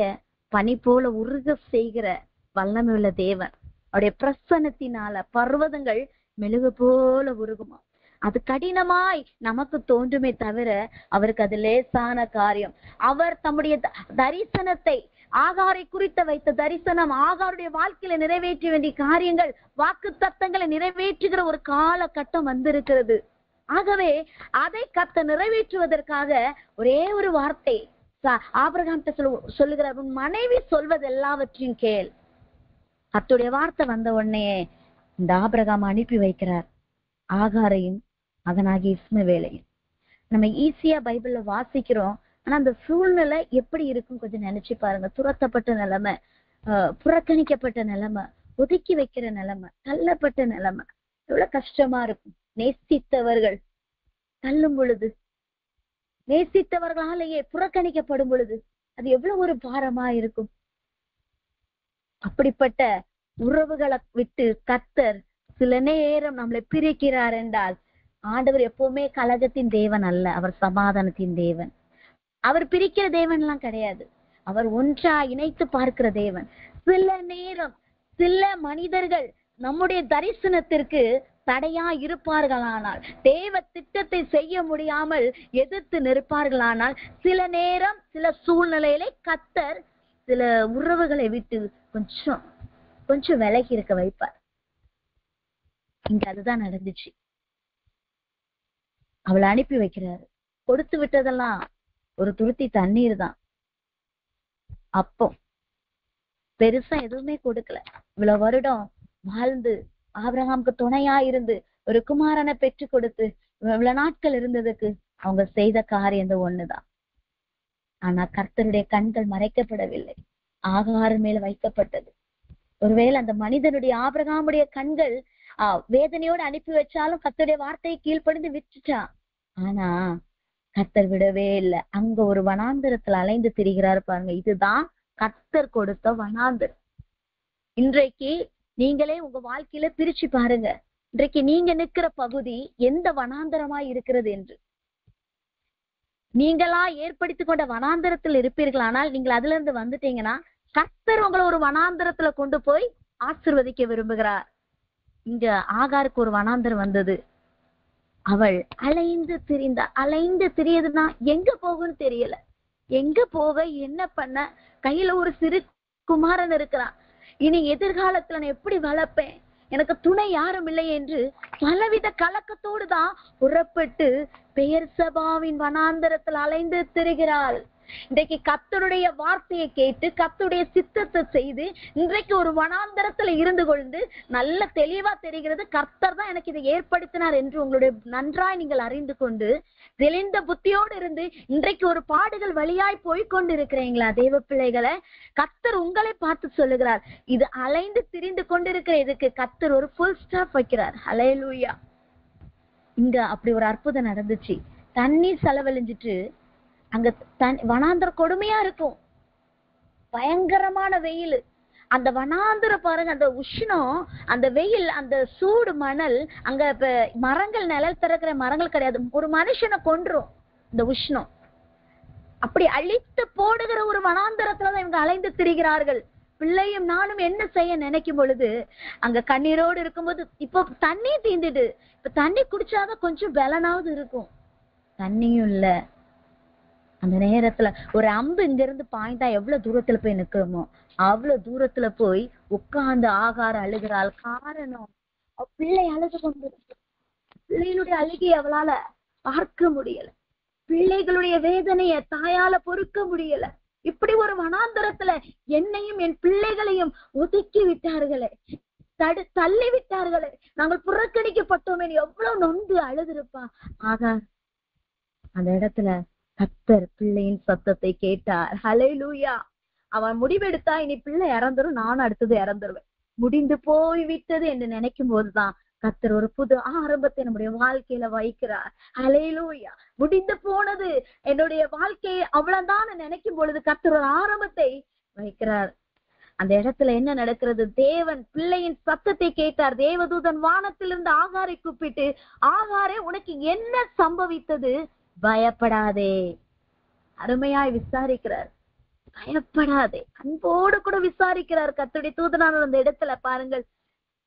பனி போல உருக செய்கிற வல்லமை உள்ள தேவன். அவருடைய பிரசன்னத்தினால பர்வதங்கள் மெழுகு போல உருகுமா. அது கடினமாய் நமக்கு தோன்றுமே தவிர அவருக்கு அது லேசான காரியம். அவர் தம்முடைய தரிசனத்தை, ஆகாரை குறித்த வைத்த தரிசனம், ஆகாருடைய வாழ்க்கையில நிறைவேற்ற வேண்டிய காரியங்கள், வாக்கு தத்தங்களை நிறைவேற்றுகிற ஒரு காலகட்டம் வந்திருக்கிறது. ஆகவே அதை கர்த்தர் நிறைவேற்றுவதற்காக ஒரே ஒரு வார்த்தை ஆபிரகாம் சொல்லுகிறார், உன் மனைவி சொல்வது எல்லாவற்றையும் கேள். கர்த்தருடைய வார்த்தை வந்த உடனே இந்த ஆபிரகாம் அனுப்பி வைக்கிறார் ஆகாரையும் மகனாகி இஸ்மவேலையும். நம்ம ஈஸியா பைபிள்ல வாசிக்கிறோம். ஆனா அந்த சூழ்நிலை எப்படி இருக்கும் கொஞ்சம் நினைச்சு பாருங்க. துரத்தப்பட்ட நிலைமை, புறக்கணிக்கப்பட்ட நிலைமை, ஒதுக்கி வைக்கிற நிலைமை, தள்ளப்பட்ட நிலைமை, எவ்வளவு கஷ்டமா இருக்கும். நேசித்தவர்கள் தள்ளும் பொழுது, நேசித்தவர்களாலேயே புறக்கணிக்கப்படும் பொழுது அது எவ்வளவு ஒரு பாரமா இருக்கும். அப்படிப்பட்ட உறவுகளை விட்டு கர்த்தர் சில நேரம் நம்மளை பிரிக்கிறார் என்றால் ஆண்டவர் எப்பவுமே கலகத்தின் தேவன் அல்ல, அவர் சமாதானத்தின் தேவன். அவர் பிரிக்கிற தேவன் எல்லாம் கிடையாது. அவர் ஒன்றா இணைத்து பார்க்கிற தேவன். சில நேரம் சில மனிதர்கள் நம்முடைய தரிசனத்திற்கு தடையா இருப்பார்களானால், தேவ திட்டத்தை செய்ய முடியாமல் எதிர்த்து நிற்பார்களானால், சில நேரம் சில சூழ்நிலையிலே கர்த்தர் சில உறவுகளை விட்டு கொஞ்சம் விலகி இருக்க வைப்பார். இங்க அதுதான் நடந்துச்சு. அவளை அனுப்பி வைக்கிறாரு. கொடுத்து விட்டதெல்லாம் ஒரு துருத்தி தண்ணீர் தான். அப்போ பெருசா எதுவுமே கொடுக்கல. இவ்வளவு வருடம் வாழ்ந்து ஆபிரகாமுக்கு துணையா இருந்து ஒரு குமாரனை பெற்று கொடுத்து இவ்வளவு நாட்கள் இருந்ததுக்கு அவங்க செய்த காரியம் ஒண்ணுதான். ஆனா கர்த்தருடைய கண்கள் மறைக்கப்படவில்லை, ஆகார் மேல வைக்கப்பட்டது. ஒருவேளை அந்த மனிதனுடைய ஆபிரகாமுடைய கண்கள் வேதனையோடு அனுப்பி வச்சாலும் கர்த்தருடைய வார்த்தையை கீழ்ப்படிந்து விட்டுட்டான். ஆனா கர்த்தர் விடவே இல்லை. அங்க ஒரு வனாந்திரத்துல அலைந்து திரிகிறாரு பாருங்க. இதுதான் கர்த்தர் கொடுத்த வனாந்திரம். இன்றைக்கு நீங்களே உங்க வாழ்க்கையில பிரிச்சு பாருங்க. இன்றைக்கு நீங்க நிக்கிற பகுதி எந்த வனாந்தரமாய் இருக்கிறது என்று. நீங்களா ஏற்படுத்திக் கொண்ட வனாந்தரத்தில் இருப்பீர்கள். ஆனால் நீங்கள் அதுல இருந்து வந்துட்டீங்கன்னா கர்த்தர் உங்களை ஒரு வனாந்தரத்துல கொண்டு போய் ஆசீர்வதிக்க விரும்புகிறார். இங்க ஆகாருக்கு ஒரு வனாந்தரம் வந்தது. அவள் அலைந்து திரியதுன்னா எங்க போகுன்னு தெரியல. எங்க போக, என்ன பண்ண? கையில ஒரு சிறு குமாரன் இருக்கிறான். இனி எதிர்காலத்துல நான் எப்படி வளர்ப்பேன், எனக்கு துணை யாரும் இல்லை என்று பலவித கலக்கத்தோடு தான் புறப்பட்டு பெயர்சபாவின் வனாந்தரத்தில் அலைந்து திரிகிறாள். இன்றைக்கு கர்த்தருடைய வார்த்தையை கேட்டு கர்த்தருடைய சித்தத்தை செய்து இன்றைக்கு ஒரு வனாந்தரத்துல இருந்து கொண்டு நல்ல தெளிவா தெரிகிறது கர்த்தர் தான் எனக்கு இதை ஏற்படுத்தினார் என்று உங்களுடைய நன்றாய் நீங்கள் அறிந்து கொண்டு தெளிந்த புத்தியோடு இருந்து இன்றைக்கு ஒரு பாடுகள் வழியாய் போய்கொண்டு இருக்கிறீங்களா தேவ பிள்ளைகளை? கர்த்தர் உங்களை பார்த்து சொல்லுகிறார், இது அலைந்து திரிந்து கொண்டிருக்கிற இதுக்கு கர்த்தர் ஒரு ஃபுல் ஸ்டாப் வைக்கிறார். ஹல்லேலூயா. இங்க அப்படி ஒரு அற்புதம் நடந்துச்சு. தண்ணீர் செலவழிஞ்சிட்டு அங்க வனாந்தர கொடுமையா இருக்கும், பயங்கரமான வெயில். அந்த வனாந்தர பாருங்க, அந்த உஷ்ணம், அந்த வெயில், அந்த சூடு, மணல். அங்க இப்ப மரங்கள், நிழல் திறக்கிற மரங்கள் கிடையாது. ஒரு மனுஷனை கொன்றும் இந்த உஷ்ணம். அப்படி அழித்து போடுகிற ஒரு வனாந்தரத்துலதான் இவங்க அலைந்து திரிகிறார்கள். பிள்ளையும் நானும் என்ன செய்ய நினைக்கும் பொழுது அங்க கண்ணீரோடு இருக்கும்போது, இப்போ தண்ணி தீந்துடு, இப்ப தண்ணி குடிச்சாதான் கொஞ்சம் பலனாவது இருக்கும். தண்ணியும் இல்ல. அந்த நேரத்துல ஒரு அம்பு இங்க இருந்து பாய்ந்தா எவ்வளவு தூரத்துல போய் நிக்கிறோமோ அவ்வளவு தூரத்துல போய் உட்கார்ந்து ஆகாரம் அழுகிறாள். காரணம், பிள்ளை அழுது கொண்டு, பிள்ளைகளுடைய அழுகையை அவளால பார்க்க முடியல. பிள்ளைகளுடைய வேதனைய தாயால பொறுக்க முடியல. இப்படி ஒரு வனாந்தரத்துல என்னையும் என் பிள்ளைகளையும் ஒதுக்கி விட்டார்களே, தள்ளி விட்டார்களே, நாங்கள் புறக்கணிக்கப்பட்டோமே, எவ்வளவு நொந்து அழுதுருப்பா. ஆகா, அந்த இடத்துல கர்த்தர் பிள்ளையின் சத்தத்தை கேட்டார். ஹல்லேலூயா. அவன் முடிவெடுத்தா இனி பிள்ளை இறந்துரும், நானும் அடுத்தது இறந்துருவேன், முடிந்து போய் விட்டது என்று நினைக்கும் போதுதான் கர்த்தர் ஒரு புது ஆரம்பத்தை நம்முடைய வாழ்க்கையில வைக்கிறார். ஹல்லேலூயா. முடிந்து போனது என்னுடைய வாழ்க்கையை அவ்வளவுதான் நினைக்கும் பொழுது கர்த்தர் ஒரு ஆரம்பத்தை வைக்கிறார். அந்த இடத்துல என்ன நடக்கிறது? தேவன் பிள்ளையின் சத்தத்தை கேட்டார். தேவதூதன் வானத்திலிருந்து ஆகாரை கூப்பிட்டு, ஆகாரே உனக்கு என்ன சம்பவித்தது? பயப்படாதே. அருமையாய் விசாரிக்கிறார். பயப்படாதே, அன்போடு கூட விசாரிக்கிறார். கர்த்தருடைய தூதனானவர் அந்த இடத்துல பாருங்கள்,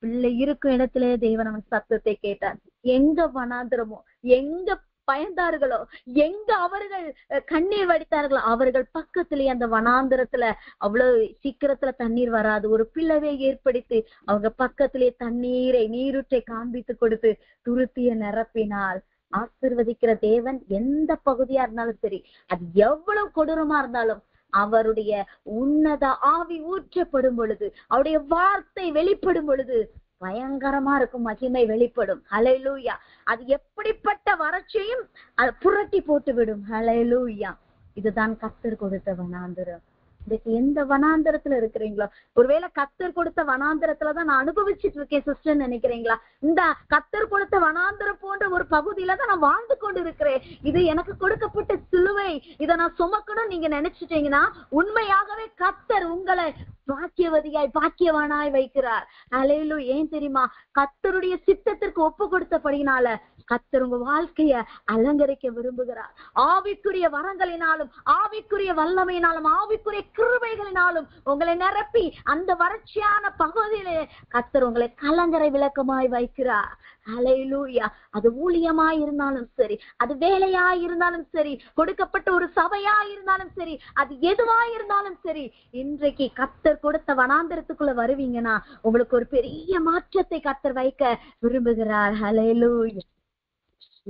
பிள்ளை இருக்கும் இடத்திலே தேவன் அவன் சத்தத்தை கேட்டார். எங்க வனாந்திரமோ, எங்க பயந்தார்களோ, எங்க அவர்கள் கண்ணீர் வடித்தார்களோ அவர்கள் பக்கத்திலேயே அந்த வனாந்திரத்துல அவ்வளவு சீக்கிரத்துல தண்ணீர் வராது. ஒரு பிளவை ஏற்படுத்தி அவங்க பக்கத்திலேயே தண்ணீரை, நீரூற்றை காண்பித்து கொடுத்து துருத்திய நிரப்பினால் ஆசீர்வதிக்கிற தேவன் எந்த பகுதியா இருந்தாலும் சரி, அது எவ்வளவு கொடூரமா இருந்தாலும் அவருடைய உன்னத ஆவி ஊற்றப்படும் பொழுது, அவருடைய வார்த்தை வெளிப்படும் பொழுது பயங்கரமா இருக்கும், மகிமை வெளிப்படும். ஹல்லேலூயா. அது எப்படிப்பட்ட வறட்சியையும் அது புரட்டி போட்டு விடும். ஹல்லேலூயா. இதுதான் கர்த்தர் கொடுத்த வனாந்திரம். இதுக்கு எந்த வனாந்தரத்துல இருக்கிறீங்களோ, ஒருவேளை கர்த்தர் கொடுத்த வனாந்தரத்துலதான் நான் அனுபவிச்சுட்டு இருக்கேன் சிஸ்டர் நினைக்கிறீங்களா? இந்த கர்த்தர் கொடுத்த வனாந்தரம் போன்ற ஒரு பகுதியில தான் நான் வாழ்ந்து கொண்டு இருக்கிறேன். இது எனக்கு கொடுக்கப்பட்ட சிலுவை, இதை நான் சுமக்கணும் நீங்க நினைச்சிட்டீங்கன்னா உண்மையாகவே கர்த்தர் உங்களை பாக்கியவதியாய், பாக்கியவானாய் வைக்கிறார். ஹல்லேலூயா. ஏன் தெரியுமா? கர்த்தருடைய சித்தத்திற்கு ஒப்பு கொடுத்தபடினால கர்த்தர் உங்க வாழ்க்கைய அலங்கரிக்க விரும்புகிறார். ஆவிக்குரிய வரங்களினாலும், ஆவிக்குரிய வல்லமையினாலும், ஆவிக்குரிய கிருபைகளினாலும் உங்களை நிரப்பி அந்த வறட்சியான பகுதியிலே கர்த்தர் உங்களை கலங்கரை விளக்கமாய் வைக்கிறார். ஹல்லேலூயா. அது ஊழியமாய் இருந்தாலும் சரி, அது வேலையாய் இருந்தாலும் சரி, கொடுக்கப்பட்ட ஒரு சபையாய் இருந்தாலும் சரி, அது எதுவாய் இருந்தாலும் சரி, இன்றைக்கு கர்த்தர் கொடுத்த வனாந்தரத்துக்குள்ள வருவீங்கன்னா உங்களுக்கு ஒரு பெரிய மாற்றத்தை கர்த்தர் வைக்க விரும்புகிறார். ஹல்லேலூயா.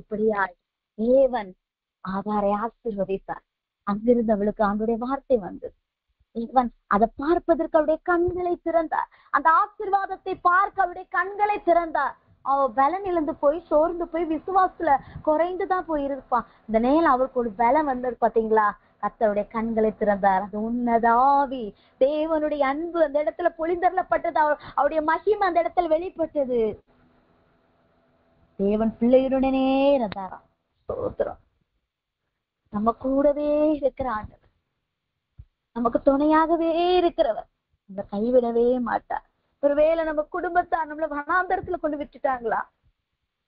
இப்படியாய் தேவன் ஆகாரை ஆசீர்வதித்தார். அங்கிருந்து அவளுக்கு அவனுடைய வார்த்தை வந்தது. தேவன் அதை பார்ப்பதற்கு அவருடைய கண்களை திறந்தார். அந்த ஆசீர்வாதத்தை பார்க்க அவருடைய கண்களை திறந்தார். அவ பலன் இழந்து போய், சோர்ந்து போய், விசுவாசத்துல குறைந்துதான் போயிருப்பான். இந்த நேரம் அவருக்கு ஒரு பலம் வந்தது பாத்தீங்களா? கர்த்தருடைய கண்களை திறந்தார். அது உன்னத ஆவி, தேவனுடைய அன்பு அந்த இடத்துல பொழிந்தரப்பட்டது. அவருடைய மகிமை அந்த இடத்துல வெளிப்பட்டது. தேவன் பிள்ளையுடனே இருந்தாராம். ஸ்தோத்திரம். நம்ம கூடவே இருக்கிற ஆண்டவர், நமக்கு துணையாகவே இருக்கிறவர், நம்ம கைவிடவே மாட்டார். ஒருவேளை நம்ம குடும்பத்தார் நம்மள வனாந்தரத்துல கொண்டு விட்டுட்டாங்களா,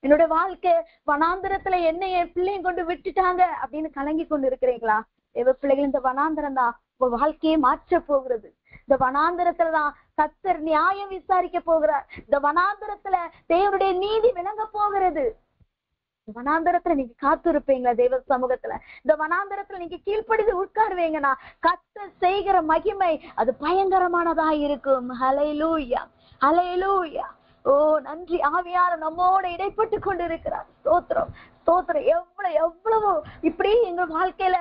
என்னுடைய வாழ்க்கை வனாந்தரத்துல என்ன என் பிள்ளையும் கொண்டு விட்டுட்டாங்க அப்படின்னு கலங்கி கொண்டு இருக்கிறீங்களா? தேவ பிள்ளைகள், இந்த வனாந்தரம் தான் உங்க வாழ்க்கையை மாற்ற போகிறது. இந்த வனாந்தரத்துலதான் கர்த்தர் நியாயம் விசாரிக்க போகிறார். இந்த வனாந்தரத்துல தேவனுடைய நீதி விளங்க போகிறது. வனாந்தரத்துல நீங்க காத்திருப்பீங்களா தேவ சமூகத்துல? இந்த வனாந்தரத்துல நீங்க கீழ்ப்படிந்து உட்காருவீங்கன்னா கர்த்தர் செய்கிற மகிமை அது பயங்கரமானதா இருக்கும். ஹல்லேலூயா, ஹல்லேலூயா. ஓ நன்றி. ஆவியானவர் நம்மோட இடைப்பட்டு கொண்டு இருக்கிறார். ஸ்தோத்திரம், ஸ்தோத்திரம். எவ்வளவு இப்படி எங்க வாழ்க்கையில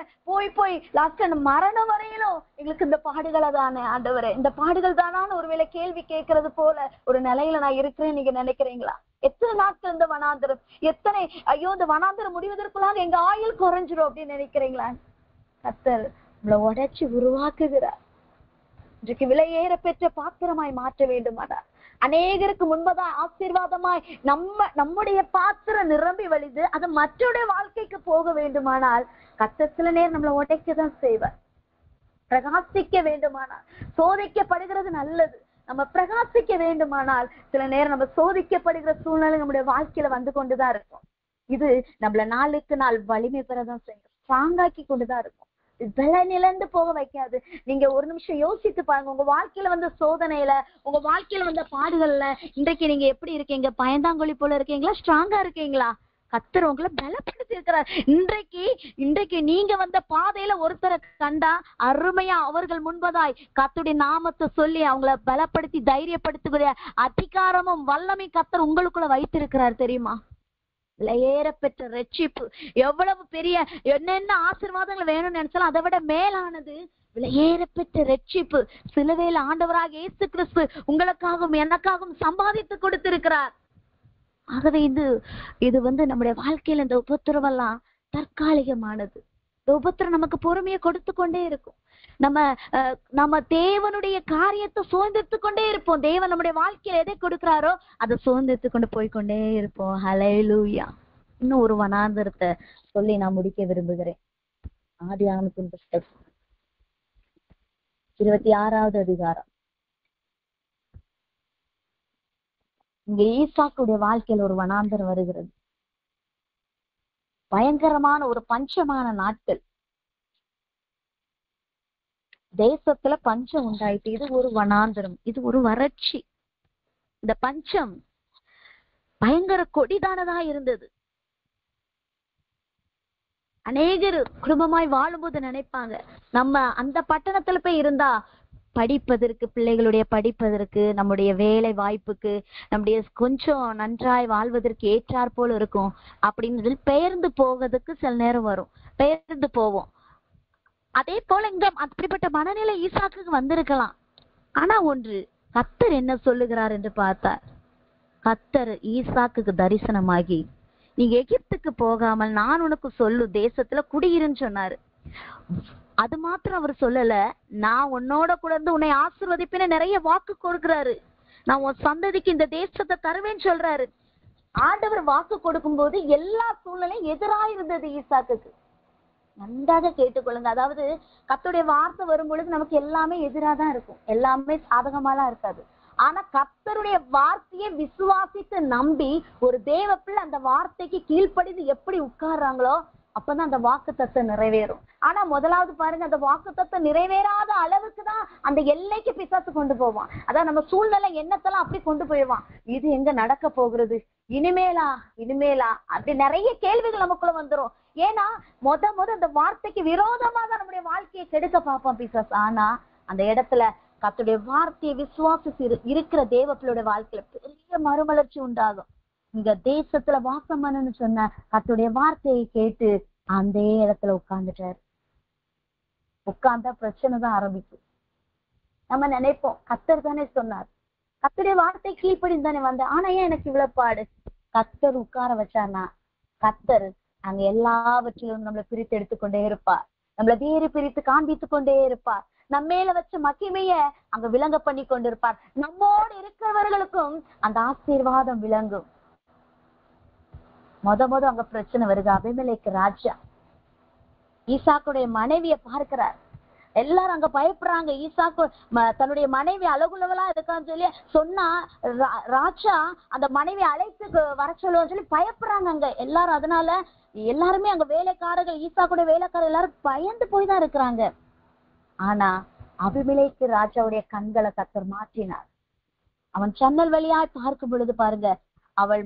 போய் லாஸ்ட் மரணம் வரையிலும் எங்களுக்கு இந்த பாடுகளை தானே ஆண்டவரே, இந்த பாடுகள் தானான்னு ஒருவேளை கேள்வி கேட்கறது போல ஒரு நிலையில நான் இருக்கிறேன்னு நீங்க நினைக்கிறீங்களா? எத்தனை நாட்கள் இந்த வனாந்தரம், எத்தனை ஐயோ இந்த வனாந்தரம் முடிவதற்குள்ளாக எங்க ஆயுள் குறைஞ்சிரும் அப்படின்னு நினைக்கிறீங்களா? கர்த்தர் உங்களை உடைச்சு உருவாக்குகிறார். இன்றைக்கு விலையேற பெற்ற பாத்திரமாய் மாற்ற வேண்டுமாடா. அநேகருக்கு முன்பதான் ஆசீர்வாதமாய் நம்முடைய பாத்திரம் நிரம்பி வழிது அது மற்றவருடைய வாழ்க்கைக்கு போக வேண்டுமானால் கர்த்தர் சில நேரம் நம்மளை உடைக்கதான் செய்வார். பிரகாசிக்க வேண்டுமானால் சோதிக்கப்படுகிறது நல்லது. நம்ம பிரகாசிக்க வேண்டுமானால் சில நேரம் நம்ம சோதிக்கப்படுகிற சூழ்நிலை நம்முடைய வாழ்க்கையில வந்து கொண்டுதான் இருக்கும். இது நம்மள நாளுக்கு நாள் வலிமை பெறதான் செய்யும், ஸ்ட்ராங்காக்கி கொண்டுதான் இருக்கும். நிலந்து போக வைக்காது. நீங்க ஒரு நிமிஷம் யோசித்து பாருங்க. உங்க வாழ்க்கையில வந்த சோதனையில, உங்க வாழ்க்கையில வந்த பாடுகள்ல இன்றைக்கு நீங்க எப்படி இருக்கீங்க? பயந்தாங்கொழி போல இருக்கீங்களா? ஸ்ட்ராங்கா இருக்கீங்களா? கர்த்தர் உங்களை பலப்படுத்தி இருக்கிறார். இன்றைக்கு நீங்க வந்த பாதையில ஒருத்தரை கண்டா அருமையா அவர்கள் முன்பதாய் கர்த்தருடைய நாமத்தை சொல்லி அவங்கள பலப்படுத்தி தைரியப்படுத்துகிற அதிகாரமும் வல்லமை கர்த்தர் உங்களுக்குள்ள வைத்திருக்கிறார் தெரியுமா? விலையேற பெற்ற ரட்சிப்பு எவ்வளவு பெரிய என்னென்ன ஆசீர்வாதங்கள் வேணும்னு நினைச்சாலும் அதை விட மேலானது விலையேற பெற்ற ரட்சிப்பு. சிலுவையில் ஆண்டவராக இயேசு கிறிஸ்து உங்களுக்காகவும் எனக்காகவும் சம்பாதித்து கொடுத்திருக்கிறார். ஆகவே இது நம்முடைய வாழ்க்கையில இந்த உபத்திரவெல்லாம் தற்காலிகமானது. இந்த உபத்திரம் நமக்கு பொறுமையை கொடுத்து கொண்டே இருக்கும். நம்ம தேவனுடைய காரியத்தை சுதந்திரத்து கொண்டே இருப்போம். தேவன் நம்முடைய வாழ்க்கையில எதை கொடுக்கிறாரோ அதை சுதந்திரத்து கொண்டு போய்கொண்டே இருப்போம். ஹல்லேலூயா. இன்னும் ஒரு வனாந்தரத்தை சொல்லி நான் முடிக்க விரும்புகிறேன். ஆதியாகமத்தின் புத்தகம் 26வது அதிகாரம். இங்க ஈசாக்குடைய வாழ்க்கையில ஒரு வனாந்தரம் வருகிறது. பயங்கரமான ஒரு பஞ்சமான நாட்கள். தேசத்துல பஞ்சம் உண்டாயிட்டு. இது ஒரு வனாந்தரம், இது ஒரு வறட்சி. இந்த பஞ்சம் பயங்கர கொடிதானதா இருந்தது. அநேகர் குடும்பமாய் வாழும்போது நினைப்பாங்க, நம்ம அந்த பட்டணத்துல போய் இருந்தா படிப்பதற்கு, பிள்ளைகளுடைய படிப்பதற்கு, நம்முடைய வேலை வாய்ப்புக்கு, நம்முடைய கொஞ்சம் நன்றாய் வாழ்வதற்கு ஏற்றாற் போல இருக்கும் அப்படின்னு பெயர்ந்து போவதற்கு சில நேரம் வரும். பெயர்ந்து போவோம். அதே போல இங்க அப்படிப்பட்ட மனநிலை ஈசாக்குக்கு வந்திருக்கலாம். ஆனா ஒன்று, கர்த்தர் என்ன சொல்லுகிறார் என்று பார்த்தார். கர்த்தர் ஈசாக்குக்கு தரிசனமாகி, நீங்க எகிப்துக்கு போகாமல் நான் உனக்கு சொல்லு தேசத்துல குடியிருன்னு சொன்னாரு. அது மாத்திரம் அவர் சொல்லல, நான் உன்னோட கூட இருந்து உன்னை ஆசீர்வதிப்பேன்னு நிறைய வாக்கு கொடுக்கிறாரு. நான் உன் சந்ததிக்கு இந்த தேசத்தை தருவேன்னு சொல்றாரு. ஆண்டவர் வாக்கு கொடுக்கும் போது எல்லா சூழ்நிலையும் எதிராக இருந்தது ஈசாக்குக்கு. நன்றாக கேட்டுக்கொள்ளுங்க. அதாவது கர்த்தருடைய வார்த்தை வரும் பொழுது நமக்கு எல்லாமே எதிராதான் இருக்கும், எல்லாமே சாதகமாலாம் இருக்காது. ஆனா கர்த்தருடைய வார்த்தையை விசுவாசித்து நம்பி ஒரு தேவ பிள்ளை அந்த வார்த்தைக்கு கீழ்ப்படிந்து எப்படி உட்கார்றாங்களோ அப்பதான் அந்த வாக்கு தத்துவம் நிறைவேறும். ஆனா முதலாவது பாருங்க, அந்த வாக்கு தத்துவம் நிறைவேறாத அளவுக்கு தான் அந்த எல்லைக்கு பிசாசு கொண்டு போவான். அதான் நம்ம சூழ்நிலை எண்ணத்தெல்லாம் அப்படி கொண்டு போயிடுவான். இது எங்க நடக்க போகிறது, இனிமேலா அப்படி நிறைய கேள்விகள் நமக்குள்ள வந்துரும். ஏன்னா முத அந்த வார்த்தைக்கு விரோதமா தான் நம்முடைய வாழ்க்கையை கெடுக்க பார்ப்பான் பிசாசு. ஆனா அந்த இடத்துல கர்த்தருடைய வார்த்தையை விசுவாசிச்சு இருக்கிற தேவ பிள்ளையோட வாழ்க்கையில பெரிய மறுமலர்ச்சி உண்டாகும். இங்க தேசத்துல வாசம் பண்ணு சொன்ன கர்த்தருடைய வார்த்தையை கேட்டு அந்த இடத்துல உட்கார்ந்துட்டாரு. உட்கார்ந்தா பிரச்சனை தான் ஆரம்பிக்கும். நம்ம நினைப்போம், கர்த்தர் தானே சொன்னார், கர்த்தருடைய வார்த்தை கீழ்ப்படின்னு தானே வந்தேன், ஆனா ஏன் எனக்கு இவ்வளவு பாடு? கர்த்தர் உட்கார வச்சானா கர்த்தர் அங்க எல்லாவற்றிலும் நம்மளை பிரித்து எடுத்துக்கொண்டே இருப்பார். நம்மளை வேறு பிரித்து காண்பித்து கொண்டே இருப்பார். நம்ம மேல வச்ச மகிமைய அங்க விளங்க பண்ணி கொண்டிருப்பார். நம்மோடு இருக்கிறவர்களுக்கும் அந்த ஆசீர்வாதம் விளங்கும். முத அங்க பிரச்சனை வருது. அபிமெலேக்கு ராஜா ஈசாக்குடைய மனைவிய பார்க்கிறார். எல்லாரும் அங்க பயப்படுறாங்க. ஈசாக்கு தன்னுடைய மனைவி அழகுள்ளவளா இருக்கான்னு சொல்லி சொன்னா ராஜா அந்த மனைவி அழைத்து வர சொல்லுவோம் சொல்லி பயப்படுறாங்க அங்க எல்லாரும். அதனால எல்லாருமே அங்க வேலைக்காரர்கள், ஈசாக்குடைய வேலைக்காரர்கள் எல்லாரும் பயந்து போய் தான் இருக்கிறாங்க. ஆனா அபிமெலேக்கு ராஜாவுடைய கண்களை கர்த்தர் மாற்றினார். அவன் ஜன்னல் வழியாய் பார்க்கும் பொழுது பாருங்க, அவள்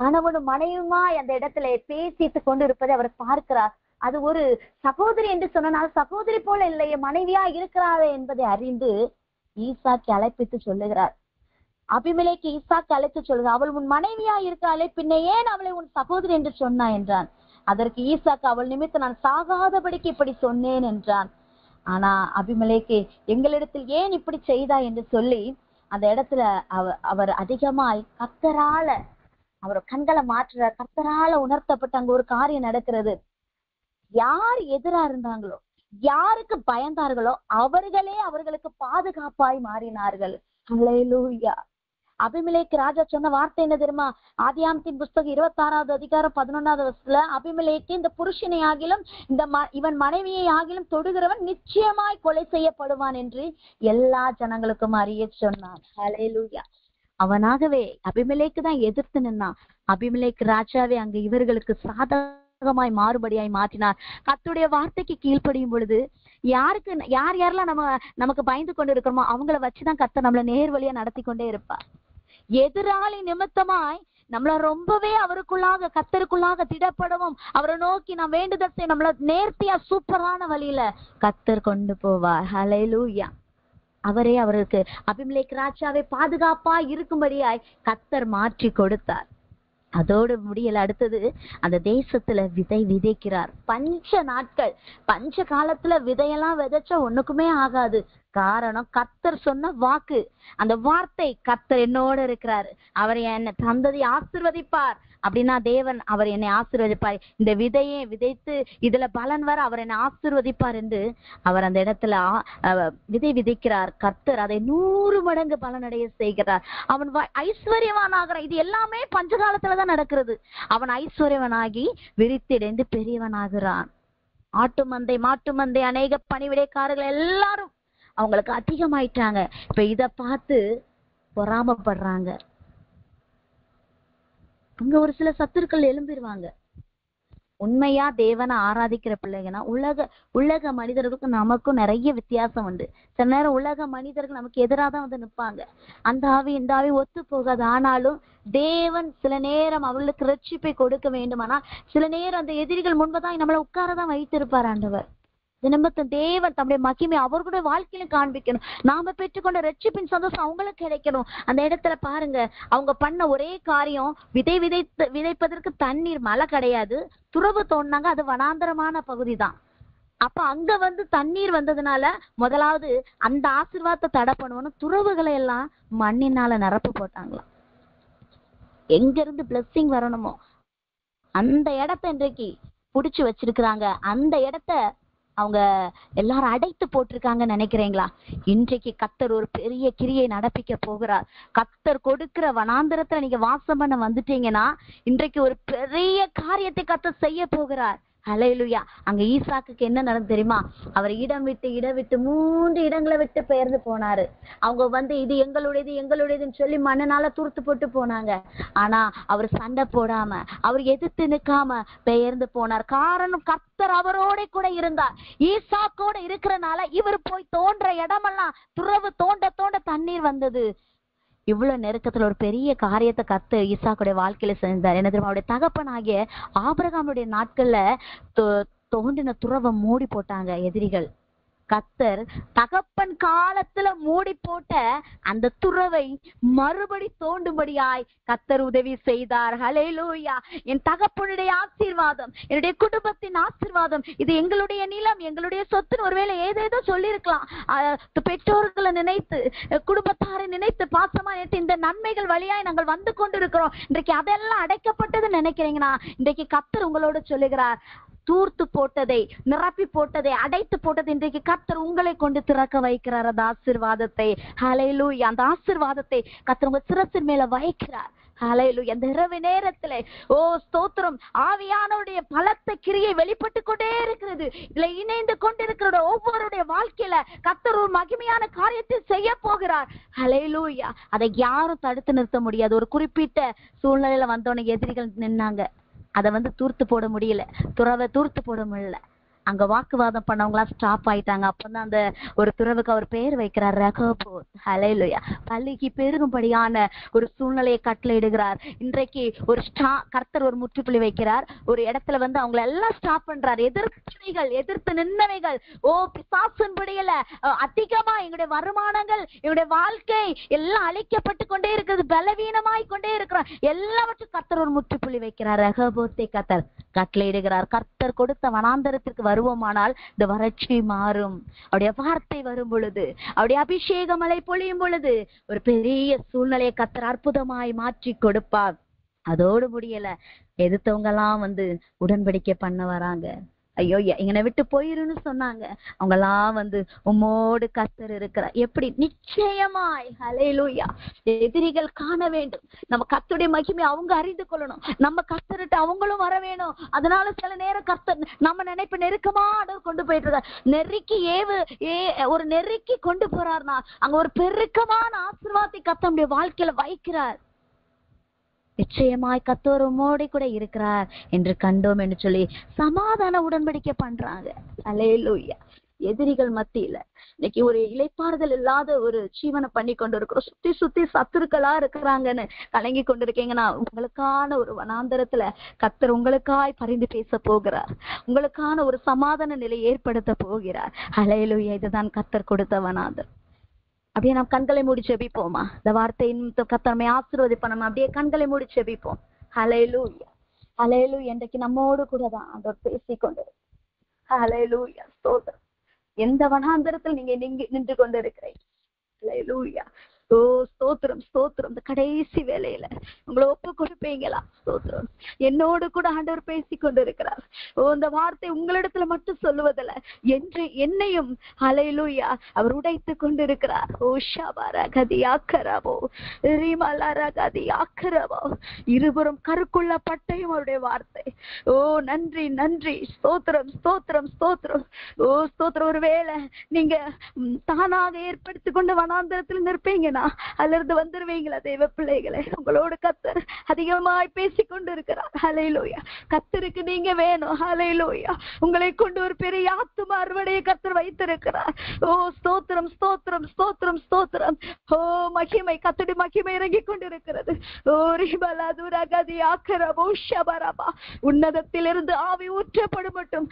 கணவனும் மனைவியுமாய் அந்த இடத்துல பேசிட்டு கொண்டு இருப்பதை அவர் பார்க்கிறார். அது ஒரு சகோதரி என்று சொன்னால் சகோதரி போல இல்லையே, மனைவியா இருக்கிறாரே என்பதை அறிந்து ஈசாக்கு அழைப்பித்து சொல்லுகிறார். அபிமெலேக்கு ஈசாக்கு அழைத்து சொல்லுகிறார், அவள் உன் மனைவியா இருக்கிறாளே, பின்ன ஏன் அவளை உன் சகோதரி என்று சொன்னா என்றான். அதற்கு ஈசாக்கு, அவள் நிமித்தம் நான் சாகாதபடிக்கு இப்படி சொன்னேன் என்றான். ஆனா அபிமெலேக்கு, எங்களிடத்தில் ஏன் இப்படி செய்தா என்று சொல்லி அந்த இடத்துல அவர் அதிகமாய் கர்த்தரால அவர் கண்களை மாற்றுறார். கர்த்தரால உணர்த்தப்பட்ட அங்க ஒரு காரியம் நடக்கிறது. யார் எதிரா இருந்தாங்களோ, யாருக்கு பயந்தார்களோ அவர்களே அவர்களுக்கு பாதுகாப்பாய் மாறினார்கள். அல்லேலூயா. அபிமெலேக்கு ராஜா சொன்ன வார்த்தை என்ன தெரியுமா? ஆதியாகமத்தின் புஸ்தகம் 26வது அதிகாரம் 11வது வசனத்துல, அபிமெலேக்கு இந்த புருஷனை ஆகிலும் இவன் மனைவியை ஆகிலும் தொடுகிறவன் நிச்சயமாய் கொலை செய்யப்படுவான் என்று எல்லா ஜனங்களுக்கும் அறிய சொன்னான். அல்லேலூயா. அவனாகவே அபிமெலேக்கு தான் எதிர்த்து நின்னான். அபிமெலேக்கு ராஜாவே அங்க இவர்களுக்கு சாதகமாய் மாறுபடியாய் மாற்றினார். கர்த்தருடைய வார்த்தைக்கு கீழ்ப்படியும் பொழுது யாரெல்லாம் நமக்கு பயந்து கொண்டு இருக்கிறோமோ அவங்கள வச்சுதான் கர்த்தர் நம்மள நேர் வழியா நடத்தி கொண்டே இருப்பார். எதிராளி நிமித்தமாய் நம்மள ரொம்பவே அவருக்குள்ளாக கர்த்தருக்குள்ளாக திடப்படவும் அவரை நோக்கி நாம் வேண்டுதல் செய்ய நம்மள நேர்த்தியா சூப்பரான வழியில கர்த்தர் கொண்டு போவார். ஹல்லேலூயா. அவரே அவருக்கு அபிமெலேக்கு ராஜாவை பாதுகாப்பா இருக்கும்படியாய் கர்த்தர் மாற்றி கொடுத்தார். அதோடு முடியல. அடுத்தது அந்த தேசத்துல விதை விதைக்கிறார். பஞ்ச காலத்துல விதையெல்லாம் விதைச்சா ஒண்ணுக்குமே ஆகாது. காரணம் கர்த்தர் சொன்ன வாக்கு, அந்த வார்த்தை. கர்த்தர் என்னோட இருக்கிறாரு, அவர் என்னை சந்ததி ஆசீர்வதிப்பார் அப்படின்னா தேவன் அவர் என்னை ஆசீர்வதிப்பார். இந்த விதையை விதைத்து இதுல பலன் வர அவர் என்னை ஆசீர்வதிப்பார் என்று அவர் அந்த இடத்துல விதை விதைக்கிறார். கர்த்தர் அதை 100 மடங்கு பலனடைய செய்கிறார். அவன் ஐஸ்வர்யவான் ஆகிறான். இது எல்லாமே பஞ்சகாலத்துலதான் நடக்கிறது. அவன் ஐஸ்வர்யவனாகி விரித்திடைந்து பெரியவன் ஆகிறான். மாட்டு மந்தை அநேக பணிவிடைக்காரர்கள் எல்லாரும் அவங்களுக்கு அதிகமாயிட்டாங்க. இப்ப இத பார்த்து பொறாமப்படுறாங்க. அங்க ஒரு சில சத்துருக்கள் எழும்பிடுவாங்க. உண்மையா தேவனை ஆராதிக்கிற பிள்ளைங்கன்னா உலக மனிதர்களுக்கு நமக்கும் நிறைய வித்தியாசம் உண்டு. சில நேரம் உலக மனிதர்கள் நமக்கு எதிராதான் வந்து நிற்பாங்க. அந்த ஆவி இந்த ஆவி ஒத்து போகாது. ஆனாலும் தேவன் சில நேரம் அவர்களுக்கு ரட்சிப்பை கொடுக்க வேண்டுமானா சில நேரம் அந்த எதிரிகள் முன்பதான் நம்மளை உட்காரதான் வைத்திருப்பார் ஆண்டவர். நிமித்தம் தேவன் தம்முடைய மகிமை அவர்களுடைய வாழ்க்கையில காண்பிக்கணும். நாம பெற்றுக்கொண்ட ரட்சிப்பின் சந்தோஷம் அவங்களுக்கு கிடைக்கணும். அந்த இடத்துல பாருங்க, அவங்க பண்ண ஒரே காரியம், விதைப்பதற்கு தண்ணீர் மழை கிடையாது, துறவு தோண்டினாங்க. அது வனாந்தரமான பகுதி தான். அப்ப அங்க வந்து தண்ணீர் வந்ததுனால முதலாவது அந்த ஆசீர்வாதத்தை தடை பண்ணுவோம். துறவுகளை எல்லாம் மண்ணினால நிரப்பு போட்டாங்களாம். எங்க இருந்து பிளஸ்ஸிங் வரணுமோ அந்த இடத்த இன்றைக்கு புடிச்சு வச்சிருக்கிறாங்க. அந்த இடத்த அவங்க எல்லாரும் அடைத்து போட்டிருக்காங்கன்னு நினைக்கிறீங்களா? இன்றைக்கு கர்த்தர் ஒரு பெரிய கிரியை நடப்பிக்க போகிறார். கர்த்தர் கொடுக்கிற வனாந்தரத்துல நீங்க வாசம் பண்ண வந்துட்டீங்கன்னா இன்றைக்கு ஒரு பெரிய காரியத்தை கர்த்தர் செய்ய போகிறார். ஹல்லேலூயா. அங்க ஈசாக்குக்கு என்ன நடந்து தெரியுமா? அவர் இடம் விட்டு 3 இடங்களை விட்டு பெயர்ந்து போனாரு. அவங்க வந்து இது எங்களுடையதுன்னு சொல்லி மண்ணனால துருத்து போட்டு போனாங்க. ஆனா அவர் சண்டை போடாம அவர் எதிர்த்து நிற்காம பெயர்ந்து போனார். காரணம் கர்த்தர் அவரோட கூட இருந்தார். ஈசாக்கோட இருக்கிறனால இவர் போய் தோன்ற இடமெல்லாம் துறவு தோண்ட தண்ணீர் வந்தது. இவ்வளவு நெருக்கத்துல ஒரு பெரிய காரியத்தை கர்த்தர் ஈசாக்குடைய வாழ்க்கையில செஞ்சார். என்ன தெரியுமா? அவருடைய தகப்பனாகிய ஆபிரகாமுடைய நாட்கள்ல தோண்டின துறவை மூடி போட்டாங்க எதிரிகள். கர்த்தர் தகப்பன் காலத்துல மூடி போட்ட அந்த துறவை மறுபடி தோண்டும்படியாய் கர்த்தர் உதவி செய்தார். ஹல்லேலூயா. என் தகப்பனுடைய ஆசீர்வாதம், என்னுடைய குடும்பத்தின் ஆசீர்வாதம், இது எங்களுடைய நிலம், எங்களுடைய சொத்துன்னு ஒருவேளை ஏதேதோ சொல்லியிருக்கலாம். பெற்றோர்களை நினைத்து, குடும்பத்தாரை நினைத்து, பாசமா நினைத்து இந்த நன்மைகள் வழியாய் நாங்கள் வந்து கொண்டிருக்கிறோம். இன்றைக்கு அதெல்லாம் அடைக்கப்பட்டதுன்னு நினைக்கிறீங்கன்னா இன்றைக்கு கர்த்தர் உங்களோட சொல்லுகிறார், தூர்த்து போட்டதை, நிரப்பி போட்டதை, அடைத்து போட்டதை இன்றைக்கு கர்த்தர் உங்களை கொண்டு திறக்க வைக்கிறார். அந்த ஆசீர்வாதத்தை, ஹல்லேலூயா, அந்த ஆசீர்வாதத்தை கர்த்தர் உங்க சிரசின் மேல வைக்கிறார். ஹல்லேலூயா. அந்த இரவு நேரத்திலே ஓ ஸ்தோத்திரம், ஆவியானவருடைய பலத்த கிரியை வெளிப்பட்டு கொண்டே இருக்கிறது. இதுல இணைந்து கொண்டிருக்கிற ஒவ்வொருடைய வாழ்க்கையில கர்த்தர் ஒரு மகிமையான காரியத்தை செய்ய போகிறார். ஹல்லேலூயா. அதை யாரும் தடுத்து நிறுத்த முடியாது. ஒரு குறிப்பிட்ட சூழ்நிலையில வந்தோன்னு எதிரிகள் நின்னாங்க, அதை தூர்த்து போட முடியல, துறவை தூர்த்து போட முடியல. அங்க வாக்குவாதம் பண்ணவங்களா ஸ்டாப் ஆயிட்டாங்க. அப்பதான் அந்த ஒரு துறவுக்கு அவர் பெயர் வைக்கிறார், ரெகோபோத். ஹல்லேலூயா. பள்ளிக்கு பெருகும்படியான ஒரு சூழ்நிலையை கட்டளையிடுகிறார். இன்றைக்கு ஒரு கர்த்தர் ஒரு முற்றுப்புள்ளி வைக்கிறார். ஒரு இடத்துல அவங்களை எல்லாம் ஸ்டாப் பண்றார். எதிர்த்து நின்னவைகள் ஓ பிசாசின் பிடியில அதிகமா எங்களுடைய வருமானங்கள், எங்களுடைய வாழ்க்கை எல்லாம் அழிக்கப்பட்டு கொண்டே இருக்கிறது, பலவீனமாய் கொண்டே இருக்கிறோம். எல்லாவற்றும் கர்த்தர் ஒரு முற்றுப்புள்ளி வைக்கிறார். ரெகோபோத்தை கர்த்தர் கட்டளையிடுகிறார். கர்த்தர் கொடுத்த வனாந்தரத்திற்கு வருவோமானால் இந்த வறட்சி மாறும். அவருடைய வார்த்தை வரும் பொழுது, அவருடைய அபிஷேக மழை பொழியும் பொழுது ஒரு பெரிய சூழ்நிலையை கர்த்தர் அற்புதமாய் மாற்றி கொடுப்பார். அதோடு முடியல, எதிர்த்தவங்க எல்லாம் உடன்படிக்கை பண்ண வராங்க. ஐயோ எங்கனை விட்டு போயிருன்னு சொன்னாங்க. அவங்க எல்லாம் உம்மோடு கர்த்தர் இருக்கிறார். எப்படி? நிச்சயமாய். ஹல்லேலூயா. எதிரிகள் காண வேண்டும், நம்ம கர்த்தருடைய மகிமை அவங்க அறிந்து கொள்ளணும், நம்ம கர்த்தர்கிட்ட அவங்களும் வர வேணும். அதனால சில நேரம் கர்த்தர் நம்ம நினைப்பு நெருக்கமா கொண்டு போயிட்டு இருக்கார். ஒரு நெருக்கி கொண்டு போறார்னா அங்க ஒரு பெருக்கமான ஆசீர்வாதத்தை கர்த்தருடைய வாழ்க்கையில வைக்கிறார். நிச்சயமாய் கர்த்தர் உம்மோடு கூட இருக்கிறார் என்று கண்டோம் என்று சொல்லி சமாதான உடன்படிக்கை பண்றாங்க. ஹல்லேலூயா. எதிரிகள் மத்தியில இன்னைக்கு ஒரு இளைப்பாறுதல் இல்லாத ஒரு ஜீவனை பண்ணி கொண்டு இருக்கிறோம். சுத்தி சத்துருக்களா இருக்கிறாங்கன்னு கலங்கி கொண்டிருக்கீங்கன்னா, உங்களுக்கான ஒரு வனாந்தரத்துல கர்த்தர் உங்களுக்காய் பரிந்து பேச போகிறார். உங்களுக்கான ஒரு சமாதான நிலை ஏற்படுத்த போகிறார். ஹல்லேலூயா. இதுதான் கர்த்தர் கொடுத்த வனாந்தரம். அப்படியே நாம் கண்களை மூடி ஜெபிப்போமா? இந்த வார்த்தையின் கர்த்தர் நம்மை ஆசீர்வதிப்போம். நம்ம அப்படியே கண்களை மூடி ஜெபிப்போம். ஹல்லேலூயா. ஹல்லேலூயா. இன்றைக்கு நம்மோடு கூட தான் அவர் பேசிக்கொண்டு. ஹல்லேலூயா. ஸ்தோத்திரம். எந்த வனாந்தரத்தில் நீங்க நின்று கொண்டு இருக்கிறீங்க? ஹல்லேலூயா. ஓ ஸ்தோத்திரம், ஸ்தோத்திரம். இந்த கடைசி வேலையில உங்களை ஒப்பு கொடுப்பீங்களா? ஸ்தோத்திரம். என்னோடு கூட ஆண்டவர் பேசி கொண்டு இருக்கிறார். ஓ இந்த வார்த்தை உங்களிடத்துல மட்டும் சொல்லுவதில்ல, என்று என்னையும் ஹல்லேலூயா அவர் உடைத்து கொண்டு இருக்கிறார். ஓ ஷபரகதியாக்கரவோ ரிமலரகதியாக்கரவோ. இருபுறம் கருக்குள்ள பட்டையும் அவருடைய வார்த்தை. ஓ நன்றி, நன்றி. ஸ்தோத்திரம், ஸ்தோத்திரம், ஸ்தோத்திரம். ஓ ஸ்தோத்திரம். ஒருவேளை நீங்க தானாக ஏற்படுத்தி கொண்டு வனாந்தரத்தில் நிற்பீங்கன்னா அல்லது வந்துருவீங்களா? தேவ பிள்ளைகளை, உங்களோட கர்த்தர் அதிகமாய் பேசி கொண்டு இருக்கிறார். ஹல்லேலூயா. கர்த்தருக்கு நீங்க வேணும். ஹல்லேலூயா. உங்களை கொண்டு ஒரு பெரிய ஆத்தும அறுவடையை கர்த்தர் வைத்திருக்கிறார். ஓ ஸ்தோத்திரம், ஸ்தோத்திரம், ஸ்தோத்திரம், ஸ்தோத்திரம். ஓ மகிமை, கர்த்தருடைய மகிமை இறங்கி கொண்டிருக்கிறது. ஓ ரிபலதுரகதி ஆக்கரபோ ஷபரபா. உன்னதத்திலிருந்து ஆவி ஊற்றப்படும் மட்டும்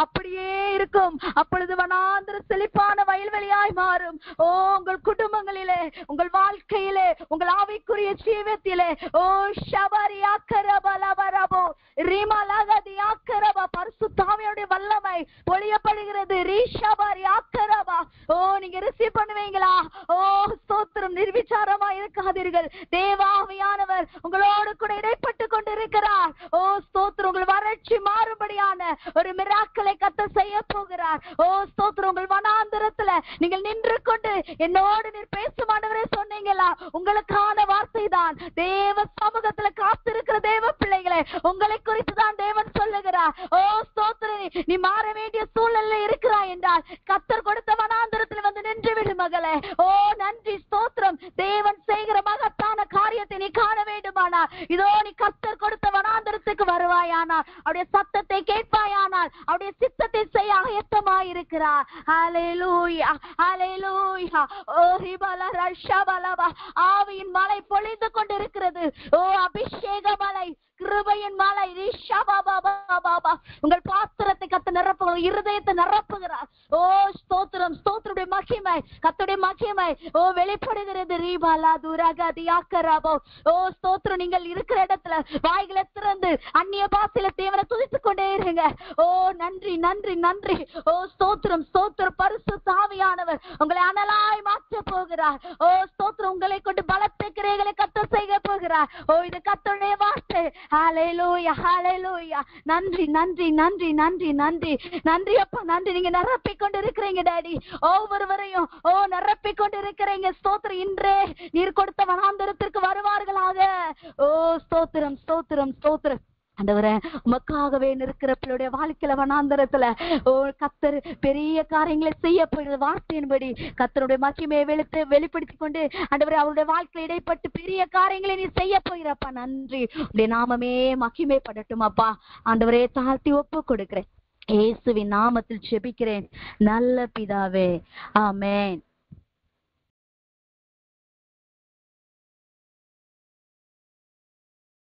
அப்படியே இருக்கும். அப்பொழுது வனாந்தர செழிப்பான வயல்வெளியாய் மாறும். ஓ உங்கள் குடும்பங்களிலே, உங்கள் வாழ்க்கையிலே, உங்கள் ஆவிக்குரிய ஜீவத்திலே ஓ ஷபரியாக்கரபலபரபோ ரிமலகதியாக்கரபா பரிசுத்த ஆவியுடைய வல்லமை பொழியப்படுகிறது. ரிஷபரியாக்கரபா. ஓ நீங்க ரிசீவ் பண்ணுவீங்களா? ஓ ஸ்தோத்திரம். நிர்விசாரமா இருக்காதீர்கள். தேவாவியானவர் உங்களோடு கூட இடைப்பட்டு கொண்டிருக்கிறார். ஓ ஸ்தோத்திரம். உங்கள் வறட்சி மாறுபடியான ஒரு மிராக்களை கர்த்தர் செய்ய போகிறார். ஓ ஸ்தோத்திரம். உங்கள் வனாந்தரத்துல நீங்கள் நின்று கொண்டு என்னோடு நீர் பேசும் ஆண்டவரே சொன்னீங்களா? உங்களுக்கான வார்த்தை தான். தேவ சமூகத்துல காத்திருக்கிற தேவ பிள்ளைகளே, உங்களை குறித்து தான் தேவன் சொல்லுகிறார். ஓ ஸ்தோத்திரம். நீ மாற வேண்டிய சூழ்நிலை இருக்கிறாய் என்றால் கர்த்தர் கொடுத்த வனாந்தரத்துல நின்று விடு மகளே. ஓ நன்றி, ஸ்தோத்திரம். தேவன் செய்கிற மகத்தான காரியத்தை நீ காண வேண்டுமானால் இதோ நீ கர்த்தர் கொடுத்த வனாந்தரத்துக்கு வருவாயானால், அவருடைய சத்தத்தை கேட்பாயானால், அவருடைய சித்தத்தை செய்ய ஆயத்தமாயிருக்கிறார். ஹல்லேலூயா. ஹல்லேலூயா. ஓ ரிபலர ஷபலபா. ஆவியின் மழை பொழிந்து கொண்டிருக்கிறது. ஓ அபிஷேக மழை, கிருபையின் மழை. ரிஷபபபபபா. உங்கள் பாத்திரத்தை கர்த்தர் நிரப்புகிறார், இருதயத்தை நிரப்புகிறார். ஓ ஸ்தோத்திரம், ஸ்தோத்திரமுடைய மகிமை, கர்த்தருடைய மகிமை ஓ வெளிப்படுகிறது. ரிபலதுரகதியாக்கரபோ. ஓ ஸ்தோத்திரம். நீங்கள் இருக்கிற இடத்துல வாய்களை திறந்து அந்நிய பாஷையில தேவனை துதித்துக் கொண்டே இருங்க. ஓ நன்றி, நன்றி, நன்றி. ஓ ஸ்தோத்திரம், ஸ்தோத்திரம். பரிசுத்த ஆவியானவர் உங்களை அனலாய் மாற்ற போகிறார். ஓ ஸ்தோத்திரம். உங்களை கொண்டு பலத்த கிரியைகளை கர்த்தர் செய்ய போகிறார். ஓ இது கர்த்தருடைய வார்த்தை. ஹல்லேலூயா. ஹல்லேலூயா. நன்றி, நன்றி, நன்றி, நன்றி, நன்றி, நன்றி அப்பா. நன்றி. நீங்க நிரப்பிக் கொண்டு இருக்கிறீங்க டாடி. ஒவ்வொருவரையும் ஓ நிரப்பிக் கொண்டு இருக்கிறீங்க. ஸ்தோத்திரம். இன்றே நீர் கொடுத்த வனாந்தரத்திற்கு வருவார்களாக. ஓ ஸ்தோத்திரம் ஸ்தோத்திரம் ஸ்தோத்திரம் ஆண்டவரே. உமக்காகவே இருக்கிற பிள்ளையுடைய வாழ்க்கையில வனாந்தரத்துல ஓ கத்தர் பெரிய காரியங்களை செய்ய போகிற வார்த்தையின்படி கத்தருடைய மகிமையை வெளிப்படுத்தி கொண்டு ஆண்டவரே அவருடைய வாழ்க்கையில இடைப்பட்டு பெரிய காரியங்களை நீ செய்ய போகிறப்பா. நன்றி. உடைய நாமமே மகிமைப்படட்டும் அப்பா. ஆண்டவரே தாழ்த்தி ஒப்பு கொடுக்கிறேன். இயேசுவின் நாமத்தில் ஜெபிக்கிறேன் நல்ல பிதாவே. ஆமென்.